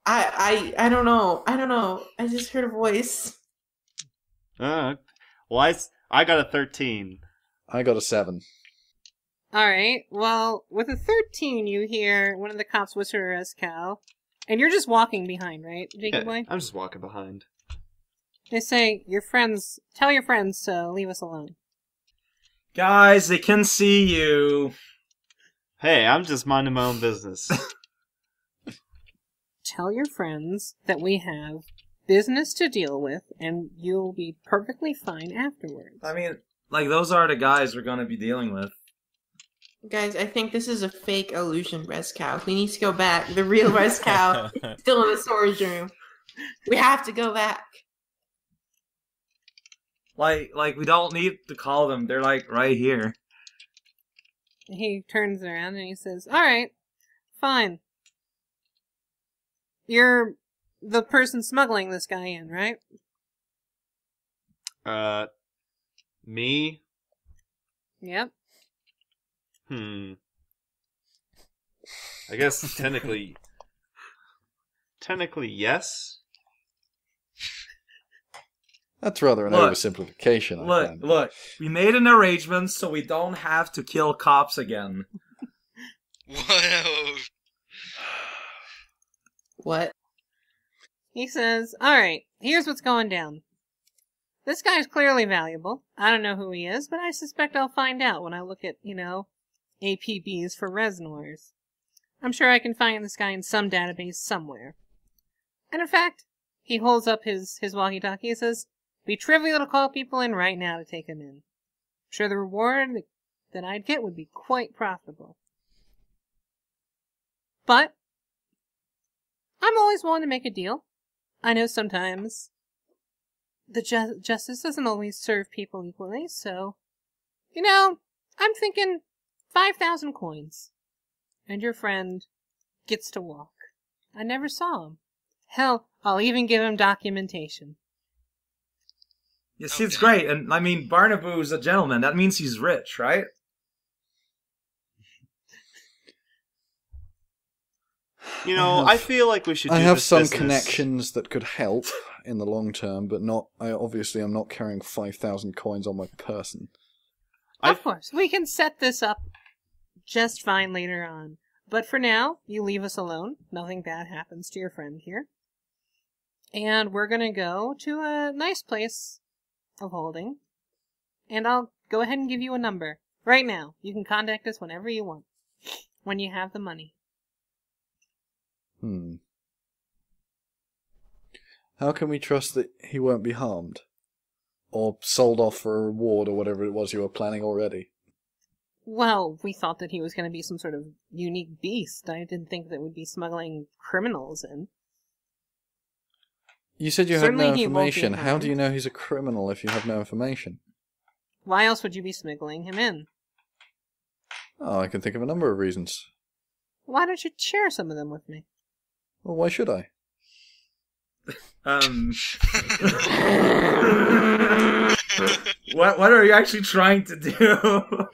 I don't know. I don't know. I just heard a voice. Well, I got a 13. I got a 7. Alright, well, with a 13, you hear one of the cops whisper to Rezcal, and you're just walking behind, right, Jakey Yeah, boy? I'm just walking behind. They say, tell your friends to leave us alone. Guys, they can see you. Hey, I'm just minding my own business. Tell your friends that we have business to deal with, and you'll be perfectly fine afterwards. I mean, like, those are the guys we're gonna be dealing with. Guys, I think this is a fake illusion, Rezcal. We need to go back. The real Rezcal still in the storage room. We have to go back. Like we don't need to call them. They're like right here. He turns around and he says, "Alright, fine. You're the person smuggling this guy in, right?" Me? Yep. I guess technically yes. That's rather an Look. oversimplification, I Look, find. look. We made an arrangement so we don't have to kill cops again. Whoa. What? He says, "Alright, here's what's going down. This guy's clearly valuable. I don't know who he is, but I suspect I'll find out when I look at, APBs for Reznors. I'm sure I can find this guy in some database somewhere. And in fact," he holds up his walkie-talkie, he says, "be trivial to call people in right now to take him in. I'm sure the reward that I'd get would be quite profitable. But I'm always willing to make a deal. I know sometimes the justice doesn't always serve people equally, so, I'm thinking 5,000 coins. And your friend gets to walk. I never saw him. Hell, I'll even give him documentation. You see, it's great. And, I mean, Barnaboo's a gentleman. That means he's rich, right? I feel like we should do I have this some business. connections that could help in the long term, but obviously I'm not carrying 5,000 coins on my person. Of course, we can set this up just fine later on. But for now, you leave us alone. Nothing bad happens to your friend here. And we're gonna go to a nice place of holding. And I'll go ahead and give you a number. Right now. You can contact us whenever you want. When you have the money. How can we trust that he won't be harmed? Or sold off for a reward or whatever it was you were planning already? Well, we thought that he was going to be some sort of unique beast. I didn't think that we'd be smuggling criminals in. You said you had Certainly no he won't be information. How harmed. do you know he's a criminal if you have no information? Why else would you be smuggling him in? Oh, I can think of a number of reasons. Why don't you share some of them with me? Well, why should I? What are you actually trying to do?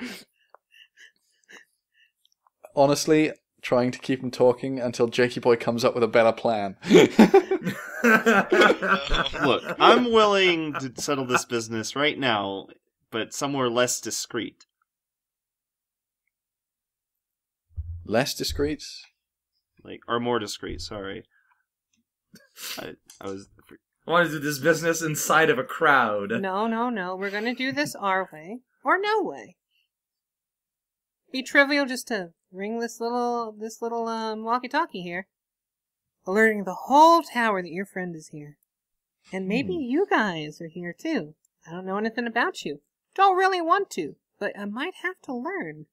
Honestly, trying to keep him talking until Jakey Boy comes up with a better plan. Look, I'm willing to settle this business right now, but somewhere less discreet. Less discreet? Or more discreet, sorry. I was... I want to do this business inside of a crowd. No. We're going to do this our way. Or no way. Be trivial just to ring this little walkie-talkie here. Alerting the whole tower that your friend is here. And maybe you guys are here too. I don't know anything about you. Don't really want to, but I might have to learn.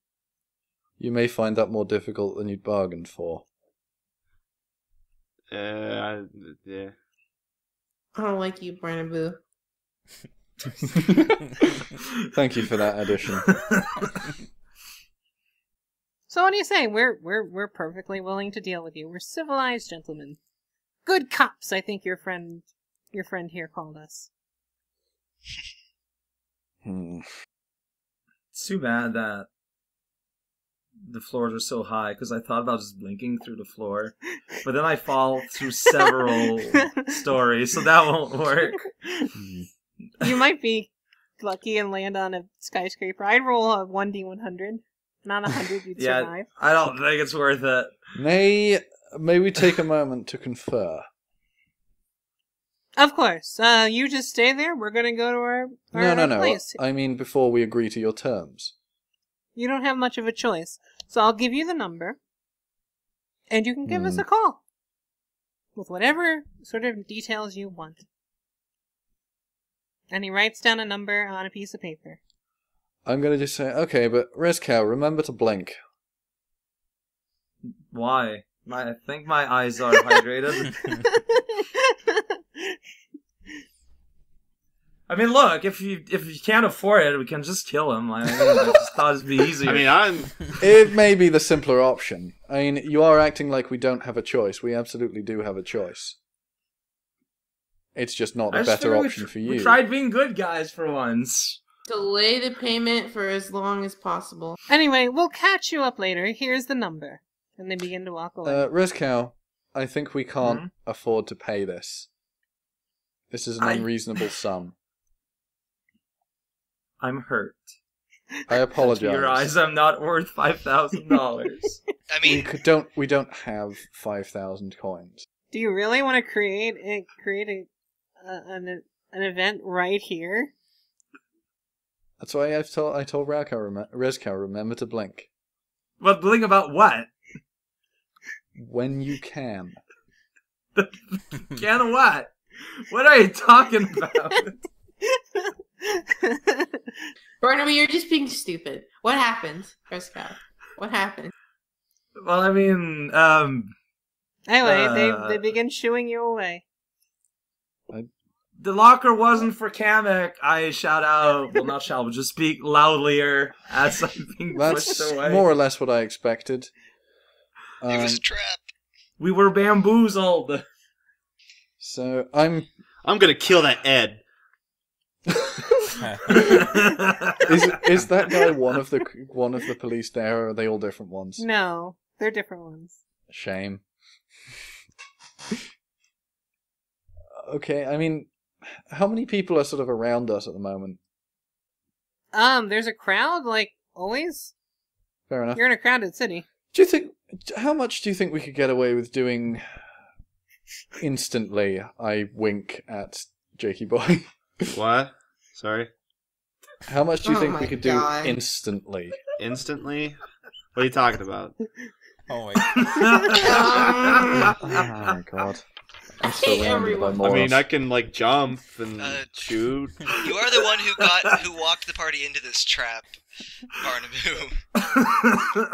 You may find that more difficult than you'd bargained for. Yeah. I don't like you, Barnaboo. Thank you for that addition. So what do you say? We're perfectly willing to deal with you. We're civilized gentlemen. Good cops, I think your friend here called us. It's too bad that the floors are so high, because I thought about just blinking through the floor, but then I fall through several stories, so that won't work. You might be lucky and land on a skyscraper. I'd roll a 1d100. Not 100, you'd Yeah, survive. I don't think it's worth it. May we take a moment to confer? Of course. You just stay there. We're gonna go to our No. place. I mean, before we agree to your terms. You don't have much of a choice. So I'll give you the number. And you can give us a call. With whatever sort of details you want. And he writes down a number on a piece of paper. I'm going to just say, okay, but Rezcow, remember to blink. Why? I think my eyes are hydrated. I mean, look, if you can't afford it, we can just kill him. I just thought it'd be easier. It may be the simpler option. I mean, you are acting like we don't have a choice. We absolutely do have a choice. It's just not the better option for you. We tried being good guys for once. Delay the payment for as long as possible. Anyway, we'll catch you up later. Here's the number. And they begin to walk away. Rezcow, I think we can't afford to pay this. This is an unreasonable sum. I'm hurt. I apologize. To your eyes, I'm not worth $5,000. I mean, we don't have 5,000 coins. Do you really want to create an event right here? That's why I told Rezcow, remember to blink. But blink about what? When you can. Can what? What are you talking about? Barnaby, you're just being stupid. What happened, Rezcow? What happened? Well, I mean, Anyway, they begin shooing you away. The locker wasn't for Kamek. I shout out. Well, not shout, but just speak loudlier as I'm being pushed That's away. more or less what I expected. It was a trap. We were bamboozled. So I'm gonna kill that Ed. Is that guy one of the police there, or are they all different ones? No, they're different ones. Shame. Okay, I mean, how many people are sort of around us at the moment? There's a crowd, like always. Fair enough. You're in a crowded city. Do you think? How much do you think we could get away with doing instantly? I wink at Jakey Boy. What? Sorry. How much do you Oh think my we could God. do instantly? Instantly? What are you talking about? Oh my Oh my god. I'm hate surrounded by everyone. I morons. mean, I can like jump and Uh, shoot. You are the one who walked the party into this trap, Barnaby.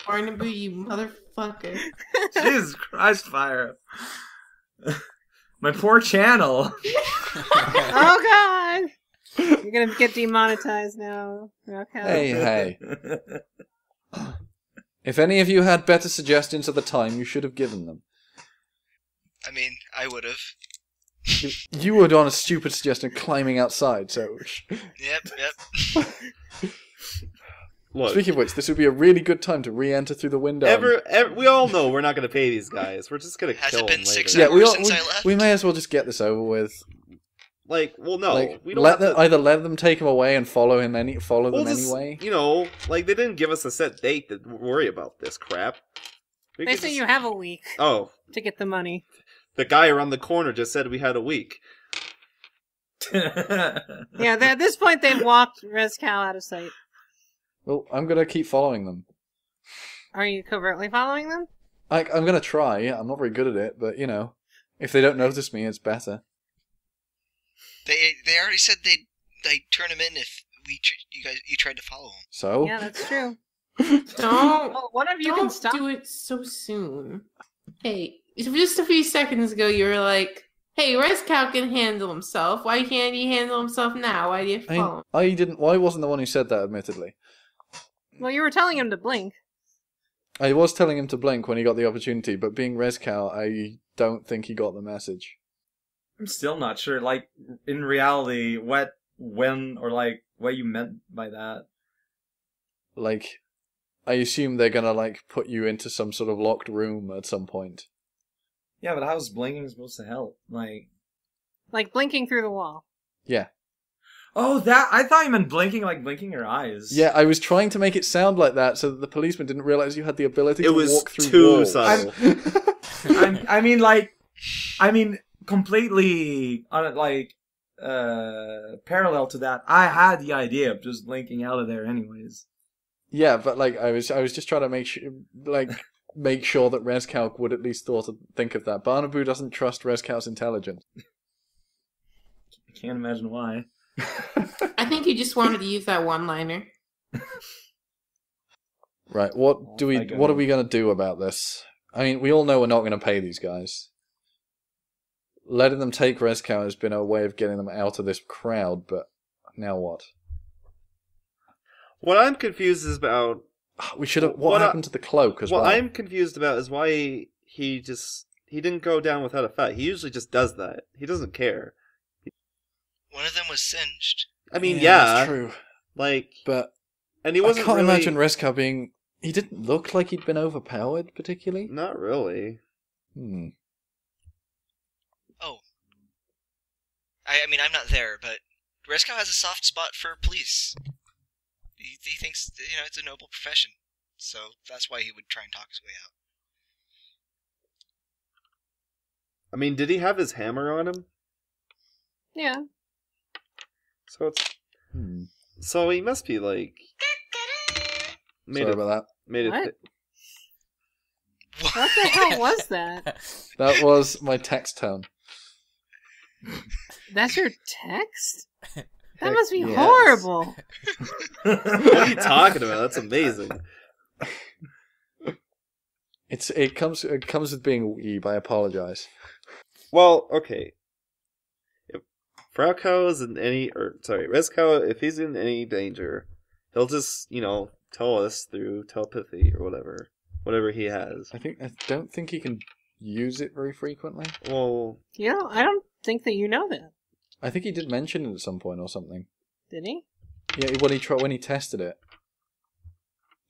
Barnaby, you motherfucker. Jesus Christ, Fire. My poor channel. Oh God! You're gonna get demonetized now. Okay. Hey. If any of you had better suggestions at the time, you should have given them. I mean, I would have. You were on a stupid suggestion of climbing outside, so... Yep. Look, Speaking of which, this would be a really good time to re-enter through the window. we all know we're not going to pay these guys. We're just going to Has kill it them been later. 6 Yeah, hours since I left? we may as well just get this over with. Like, well, no, Like, we don't have to. either let them take him away and follow We'll them just, anyway. You know, like they didn't give us a set date to worry about this crap. We They could say just- you have a week Oh, to get the money. the guy around the corner just said we had a week. Yeah, at this point they've walked Rezcow out of sight. Well, I'm gonna keep following them. Are you covertly following them? I'm gonna try. I'm not very good at it, but you know, if they don't notice me, it's better. They already said they'd turn him in if you tried to follow him. So Yeah, that's true. Don't, Well, one of you can don't stop. do it so soon. Hey, just a few seconds ago you were like, hey, Rezcow can handle himself. Why can't he handle himself now? Why do you follow him? I didn't. Well, I wasn't the one who said that, admittedly. Well, you were telling him to blink. I was telling him to blink when he got the opportunity, but being Rezcow, I don't think he got the message. I'm still not sure, like, in reality, what you meant by that. Like, I assume they're gonna, like, put you into some sort of locked room at some point. Yeah, but how's blinking supposed to help? Like blinking through the wall. Yeah. Oh, that, I thought you meant blinking, like blinking your eyes. Yeah, I was trying to make it sound like that so that the policeman didn't realize you had the ability It to was walk through too walls. subtle. I mean, completely, parallel to that, I had the idea of just blinking out of there anyways. Yeah, but like I was just trying to make sure that Rezcow would at least think of that. Barnaby doesn't trust Rezcow's intelligence. I can't imagine why. I think you just wanted to use that one-liner. Right, what are we going to do about this? I mean, we all know we're not going to pay these guys. Letting them take Rezcow has been a way of getting them out of this crowd, but now what? What I'm confused is about. We should have. What happened to the cloak as well? What I'm confused about is why he didn't go down without a fight. He usually just does that. He doesn't care. One of them was singed. I mean, that's true. Like, But and he wasn't. I can't really, imagine Rezcow being. He didn't look like he'd been overpowered particularly. Not really. Oh. I mean, I'm not there, but Rezcow has a soft spot for police. He thinks, it's a noble profession. So that's why he would try and talk his way out. I mean, did he have his hammer on him? Yeah. So it's. So he must be like. Sorry about that. Made it. What? What the hell was that? That was my text tone. That's your text? That must be Yes. horrible. What are you talking about? That's amazing. It comes with being a weeb. I apologize. Well, okay. If Frauko is in Rezkow, if he's in any danger, he'll just, tell us through telepathy or whatever he has. I don't think he can use it very frequently. Well, I don't think that you know that. I think he did mention it at some point or something. Did he? Yeah, when he tested it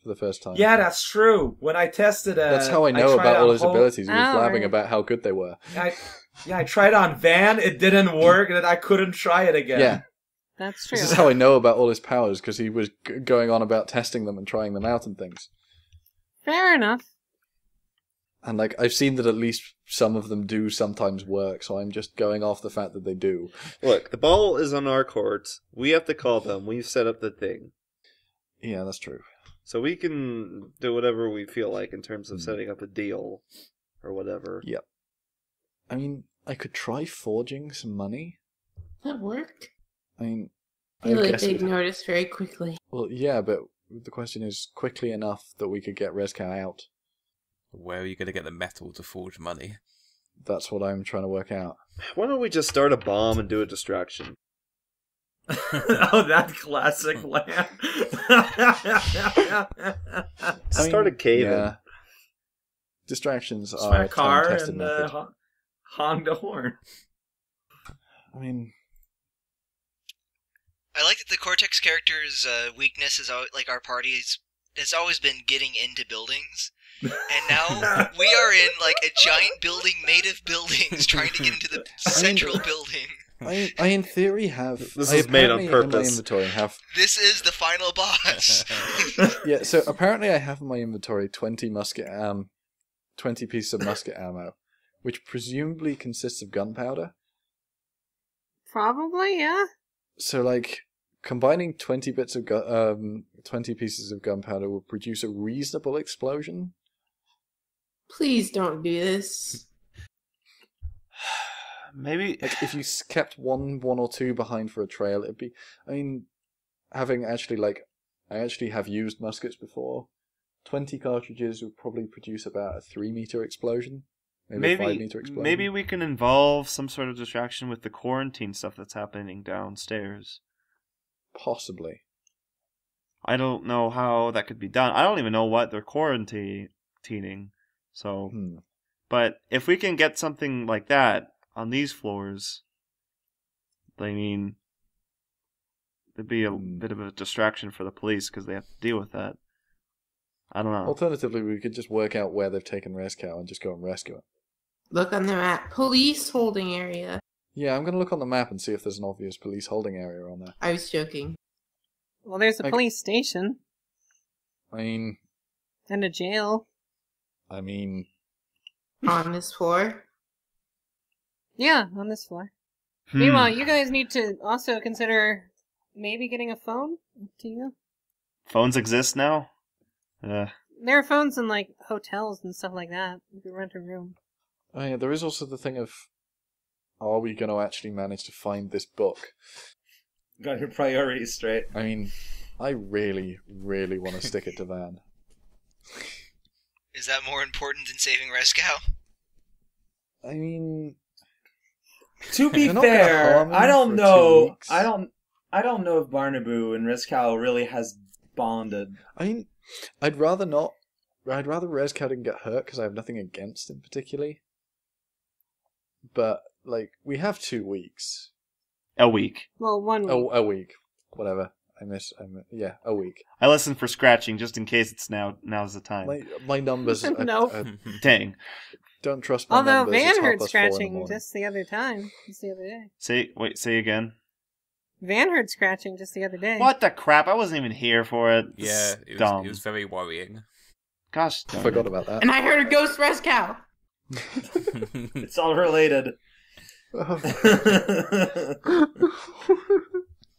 for the first time. Yeah, that's true. When I tested it, that's how I know about all his abilities. He was blabbing right. about how good they were. I tried on Van. It didn't work, and I couldn't try it again. Yeah. That's true. This is how I know about all his powers, because he was going on about testing them and trying them out and things. Fair enough. And I've seen that at least some of them do sometimes work, so I'm just going off the fact that they do. Look, the ball is on our court. We have to call them. We've set up the thing. Yeah, that's true. So we can do whatever we feel like in terms of setting up a deal or whatever. Yep. I mean, I could try forging some money. That work? I mean, I feel like guess they'd notice very quickly. Well, yeah, but the question is quickly enough that we could get Rezkow out. Where are you going to get the metal to forge money? That's what I'm trying to work out. Why don't we just start a bomb and do a distraction? Oh, that classic plan. Start a cave. Yeah. Distractions Just are find a car time-tested and method. Honda horn. I mean, I like that the Cortex character's weakness is like our party's has always been getting into buildings, and now we are in like a giant building made of buildings, trying to get into the central building. I in theory have. This I is made on apparently purpose. In my inventory have. This is the final boss. Yeah, so apparently I have in my inventory 20 pieces of musket ammo, which presumably consists of gunpowder. Probably, yeah. So, combining 20 pieces of gunpowder will produce a reasonable explosion. Please don't do this. Maybe If you kept one or two behind for a trail, it'd be. I mean, having actually I actually have used muskets before. 20 cartridges would probably produce about a 3-meter explosion. Maybe a 5-meter explosion. Maybe we can involve some sort of distraction with the quarantine stuff that's happening downstairs. Possibly. I don't know how that could be done. I don't even know what they're quarantining. So, but if we can get something like that on these floors, I mean, it'd be a bit of a distraction for the police because they have to deal with that. I don't know. Alternatively, we could just work out where they've taken Rezkow and just go and rescue it. Look on the map. Police holding area. Yeah, I'm going to look on the map and see if there's an obvious police holding area on there. I was joking. Well, there's a police station. I mean... And a jail. On this floor? Yeah, on this floor. Meanwhile, you guys need to also consider maybe getting a phone. Up to you. Phones exist now? There are phones in, hotels and stuff like that. You could rent a room. Oh yeah, there is also the thing of... Are we going to actually manage to find this book? Got your priorities straight. I mean, I really, really want to stick it to Van. Is that more important than saving Rezkow? I mean... To be They're not gonna fair, harm him I don't for 2 know. weeks. I don't know if Barnaboo and Rezkow really has bonded. I mean, I'd rather not. I'd rather Rezkow didn't get hurt because I have nothing against him particularly. But we have 2 weeks. A week. Well, 1 week. Oh, a week. Whatever. Yeah, a week. I listen for scratching just in case it's now's the time. My numbers. No. Dang. Don't trust my Although numbers. It's Van heard 4:30 in the scratching morning. just the other day. Say again. Van heard scratching just the other day. What the crap? I wasn't even here for it. Yeah, It's dumb. it was very worrying. Gosh, I forgot about that. And I heard a ghost Rezkow. It's all related.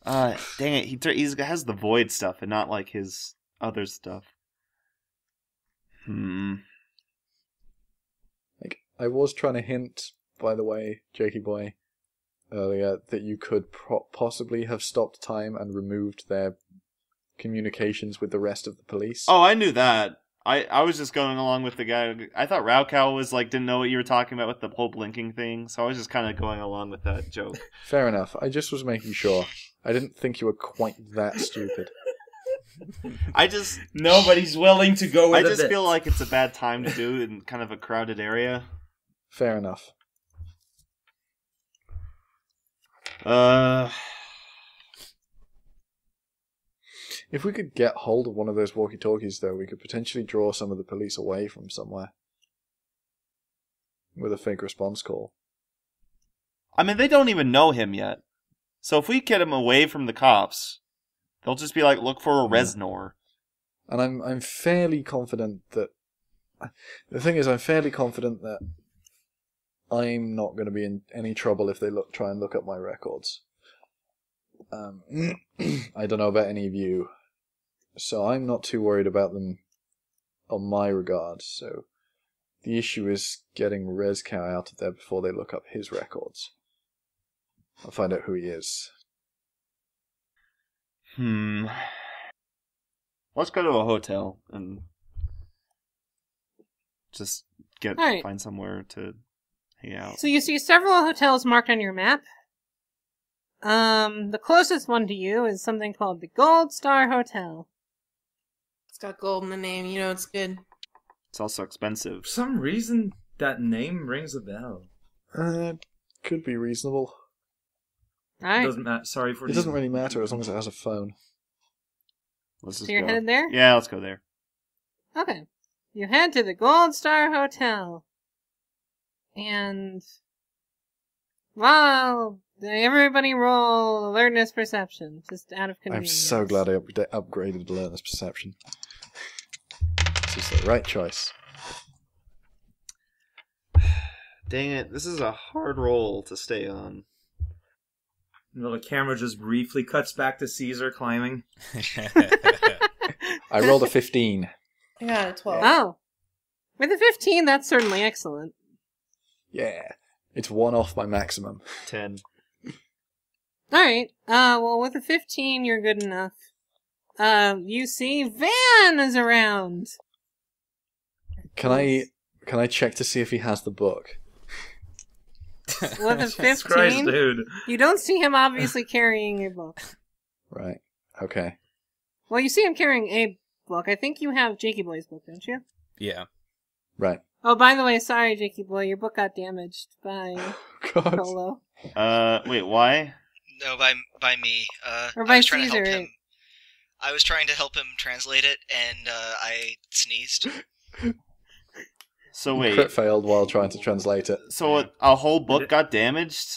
Dang it! He has the void stuff and not his other stuff. I was trying to hint, by the way, Jakey boy, earlier, that you could possibly have stopped time and removed their communications with the rest of the police. Oh, I knew that. I was just going along with the guy. I thought Raocow was like didn't know what you were talking about with the whole blinking thing, so I was just kind of going along with that joke. Fair enough. I just was making sure. I didn't think you were quite that stupid. Nobody's willing to go with I a just bit. feel like it's a bad time to do it in kind of a crowded area. Fair enough. If we could get hold of one of those walkie-talkies, though, we could potentially draw some of the police away from somewhere. With a fake response call. I mean, they don't even know him yet. So if we get him away from the cops, they'll just be like, look for a Reznor. And I'm fairly confident that... The thing is, I'm fairly confident that I'm not going to be in any trouble if they try and look up my records. I don't know about any of you, so I'm not too worried about them on my regard. So the issue is getting Rezkow out of there before they look up his records. I'll find out who he is. Let's go to a hotel and just find somewhere to hang out. So you see several hotels marked on your map. The closest one to you is something called the Gold Star Hotel. It's got gold in the name. You know it's good. It's also expensive. For some reason, that name rings a bell. Could be reasonable. Alright. Doesn't matter. Sorry for It doesn't really matter as long as it has a phone. Let's just So you're go. headed there? Yeah, let's go there. Okay. You head to the Gold Star Hotel. And... Wow! Everybody roll alertness perception, just out of I'm convenience. so glad I upgraded alertness perception. This is the right choice. Dang it, this is a hard roll to stay on. The camera just briefly cuts back to Caesar climbing. I rolled a 15. I got a 12. Oh. With a 15, that's certainly excellent. Yeah. It's one off my maximum. 10. Alright, well with a 15, you're good enough. You see Van is around! Can I check to see if he has the book? With a 15, Christ, dude. you don't see him obviously carrying a book. Right. Okay. Well, you see him carrying a book. I think you have Jakey Boy's book, don't you? Yeah. Right. Oh, by the way, sorry, Jakey Boy, your book got damaged by God. Polo. Wait, why? No, by me. Or by I was trying Caesar. to help him. I was trying to help him translate it, and I sneezed. So wait, Crit failed while trying to translate it. so a whole book got damaged?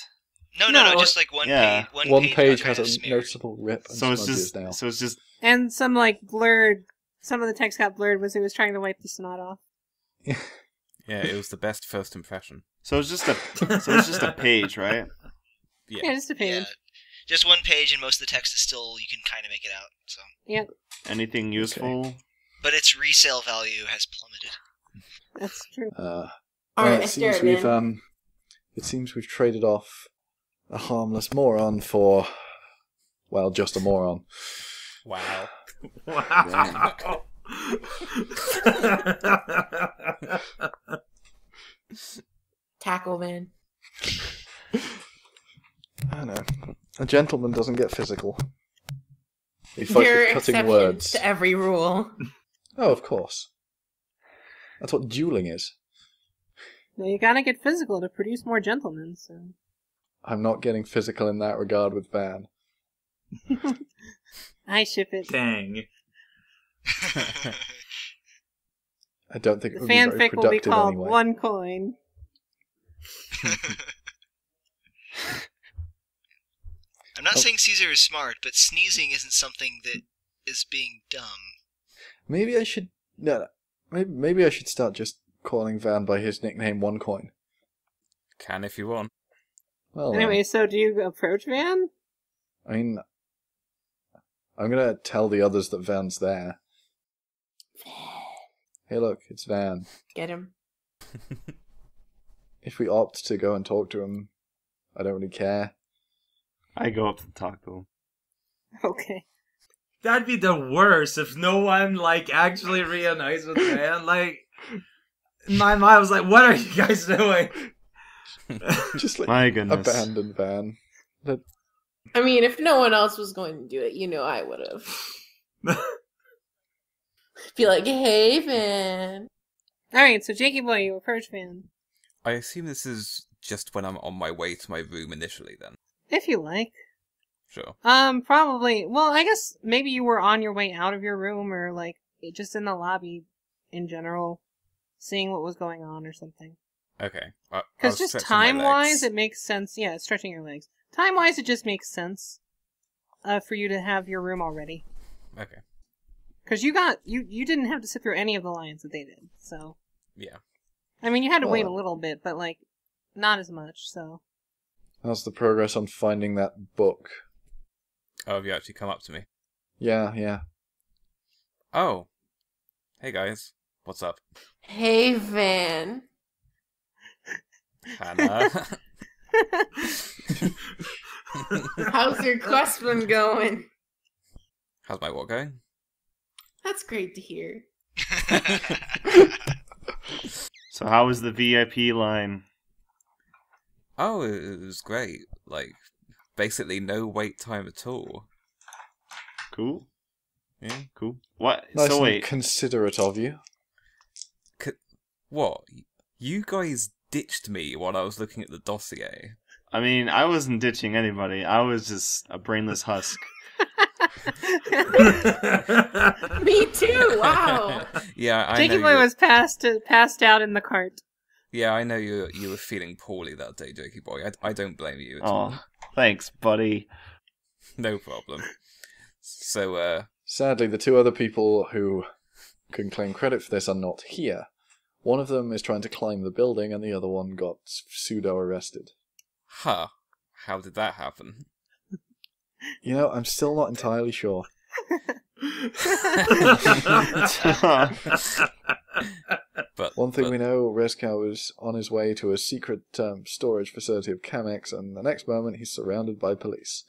No, just like one Yeah. page. One page page got has kind a of smeared. noticeable rip and smudges now. So it's just And some, blurred... Some of the text got blurred as he was trying to wipe the snot off. Yeah, it was the best first impression. so it's just a page, right? Yeah, just a page. Yeah, just one page, and most of the text is still, you can kind of make it out. So, Yep, Anything useful? but its resale value has plummeted. that's true. Alright, it seems we've traded off a harmless moron for, well, just a moron. Wow. Wow. Tackle Van. I know. A gentleman doesn't get physical. He fights There with are cutting exceptions words. to every rule. Oh, of course. That's what dueling is. Well, you gotta get physical to produce more gentlemen, so... I'm not getting physical in that regard with Van. I ship it. Dang. I don't think it The would be very fanfic will be productive called anyway. One Coin. I'm not saying Caesar is smart, but sneezing isn't something that is being dumb. Maybe I should... No. Maybe I should start just calling Van by his nickname One Coin. Can if you want. Well, Anyway, so do you approach Van? I mean... I'm gonna tell the others that Van's there. Hey look, it's Van. Get him. If we opt to go and talk to him, I don't really care. I go up to talk to him. Okay. That'd be the worst if no one, like, actually reunites with Van. Like, in my mind, I was like, what are you guys doing? Just like My goodness. abandoned Van. I mean, if no one else was going to do it, I would have. Be like, hey, Van. Alright, so Jakey boy, you approach Van. I assume this is just when I'm on my way to my room initially, then. If you like. Sure. Probably. Well, I guess maybe you were on your way out of your room or, like, just in the lobby in general, seeing what was going on or something. Okay. Because just time-wise, it makes sense. Yeah, stretching your legs. Time-wise, it just makes sense for you to have your room already. Okay. Because you didn't have to sit through any of the lines that they did, so. Yeah. I mean, you had to wait a little bit, but, like, not as much, so. How's the progress on finding that book? Oh, have you actually come up to me? Yeah. Oh. Hey, guys. What's up? Hey, Van. Hannah. How's your quest been going? How's my what going? That's great to hear. So how was the VIP line? Oh, it was great. Like, basically no wait time at all. Cool. Yeah. Cool. What? Nice So and wait. considerate of you. What? You guys ditched me while I was looking at the dossier. I mean, I wasn't ditching anybody. I was just a brainless husk. Me too. Wow. Yeah, I Jakey know. boy was passed out in the cart. Yeah, I know you were feeling poorly that day, Jakey boy. I don't blame you at all. Oh, thanks, buddy. No problem. So, Sadly, the two other people who can claim credit for this are not here. One of them is trying to climb the building, and the other one got pseudo-arrested. huh. How did that happen? I'm still not entirely sure. But One thing we know, Rezkow is on his way to a secret storage facility of Kamek's, and the next moment he's surrounded by police.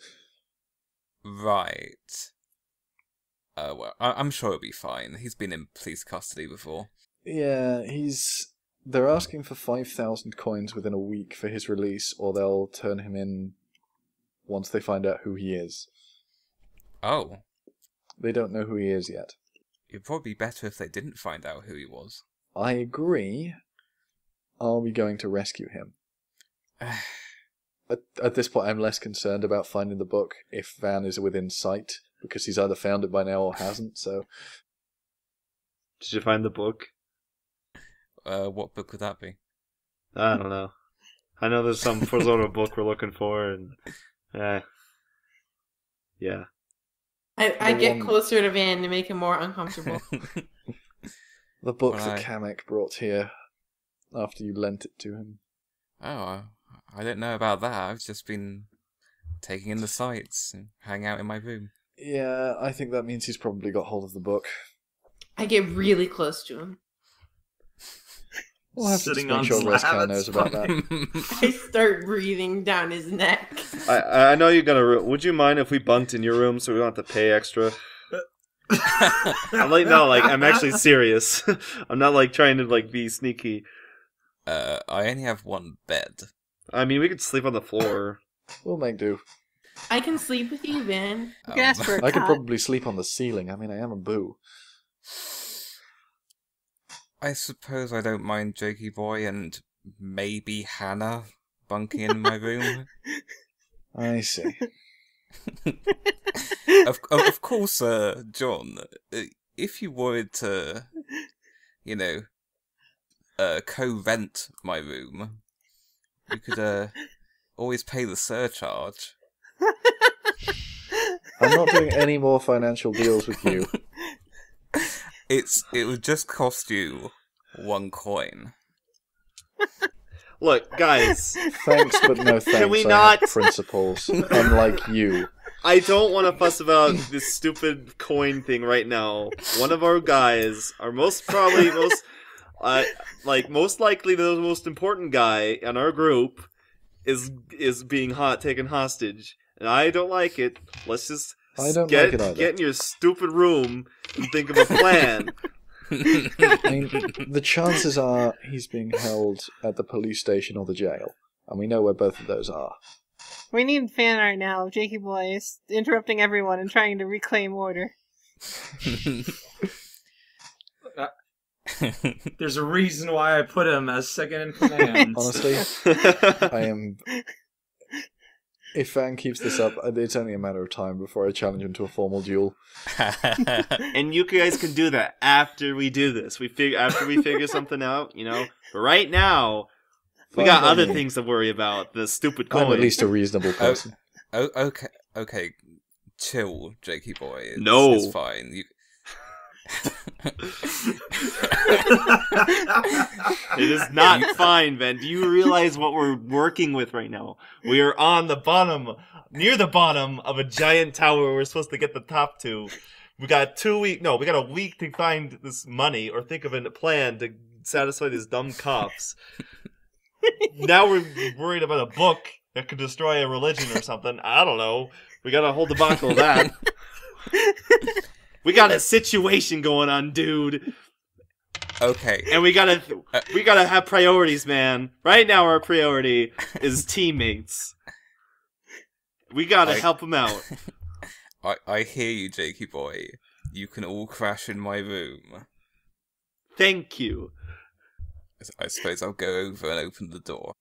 Right. Well, I'm sure he'll be fine. He's been in police custody before. Yeah, they're asking for 5,000 coins within a week for his release, or they'll turn him in once they find out who he is. Oh. They don't know who he is yet. It'd probably be better if they didn't find out who he was. I agree. Are we going to rescue him? At this point, I'm less concerned about finding the book if Van is within sight, because he's either found it by now or hasn't, so... Did you find the book? What book would that be? I don't know. I know there's some sort of book we're looking for, and... yeah. I get closer to Van to make him more uncomfortable. The book Well, that Kamek brought here after you lent it to him. Oh, I don't know about that. I've just been taking in the sights and hanging out in my room. Yeah, I think that means he's probably got hold of the book. I get really close to him. We'll have Sitting to on make sure slab, Rezkow that's knows about that. I start breathing down his neck. I know you're gonna... Would you mind if we bunked in your room so we don't have to pay extra? I'm like, no, like, I'm actually serious. I'm not, like, trying to, like, be sneaky. I only have one bed. I mean, we could sleep on the floor. We'll make do. I can sleep with you, Van. You can ask for a I could cot. probably sleep on the ceiling. I mean, I am a boo. I suppose I don't mind Jakey boy and maybe Hannah bunking in my room. I see. Of course, John, if you wanted to, co-rent my room, you could always pay the surcharge. I'm not doing any more financial deals with you. It would just cost you 1 coin. Look, guys, Thanks, but no thanks. Can we I not- have principles, unlike you. I don't want to fuss about this stupid coin thing right now. One of our guys, our most likely the most important guy in our group, is being taken hostage, and I don't like it. Let's I don't like it either. Get in your stupid room and think of a plan. I mean, the chances are he's being held at the police station or the jail, and we know where both of those are. We need fan art now of Jakey Boy interrupting everyone and trying to reclaim order. There's a reason why I put him as second in command. Honestly, I am... If Fang keeps this up, it's only a matter of time before I challenge him to a formal duel. And you guys can do that after we do this. After we figure something out, you know. But right now, we got other things to worry about. The stupid coin. I'm at least a reasonable person. Okay. Chill, Jakey boy. No. It's fine. It is not fine, Ben. Do you realize what we're working with right now? We are on the bottom, near the bottom of a giant tower we're supposed to get the top to. We got we got a week to find this money or think of a plan to satisfy these dumb cops. Now we're worried about a book that could destroy a religion or something. I don't know. We got a whole debacle of that. We got a situation going on, dude. Okay. And we gotta have priorities, man. Right now our priority is teammates. We gotta help them out. I hear you, Jakey boy. You can all crash in my room. Thank you. I suppose I'll go over and open the door.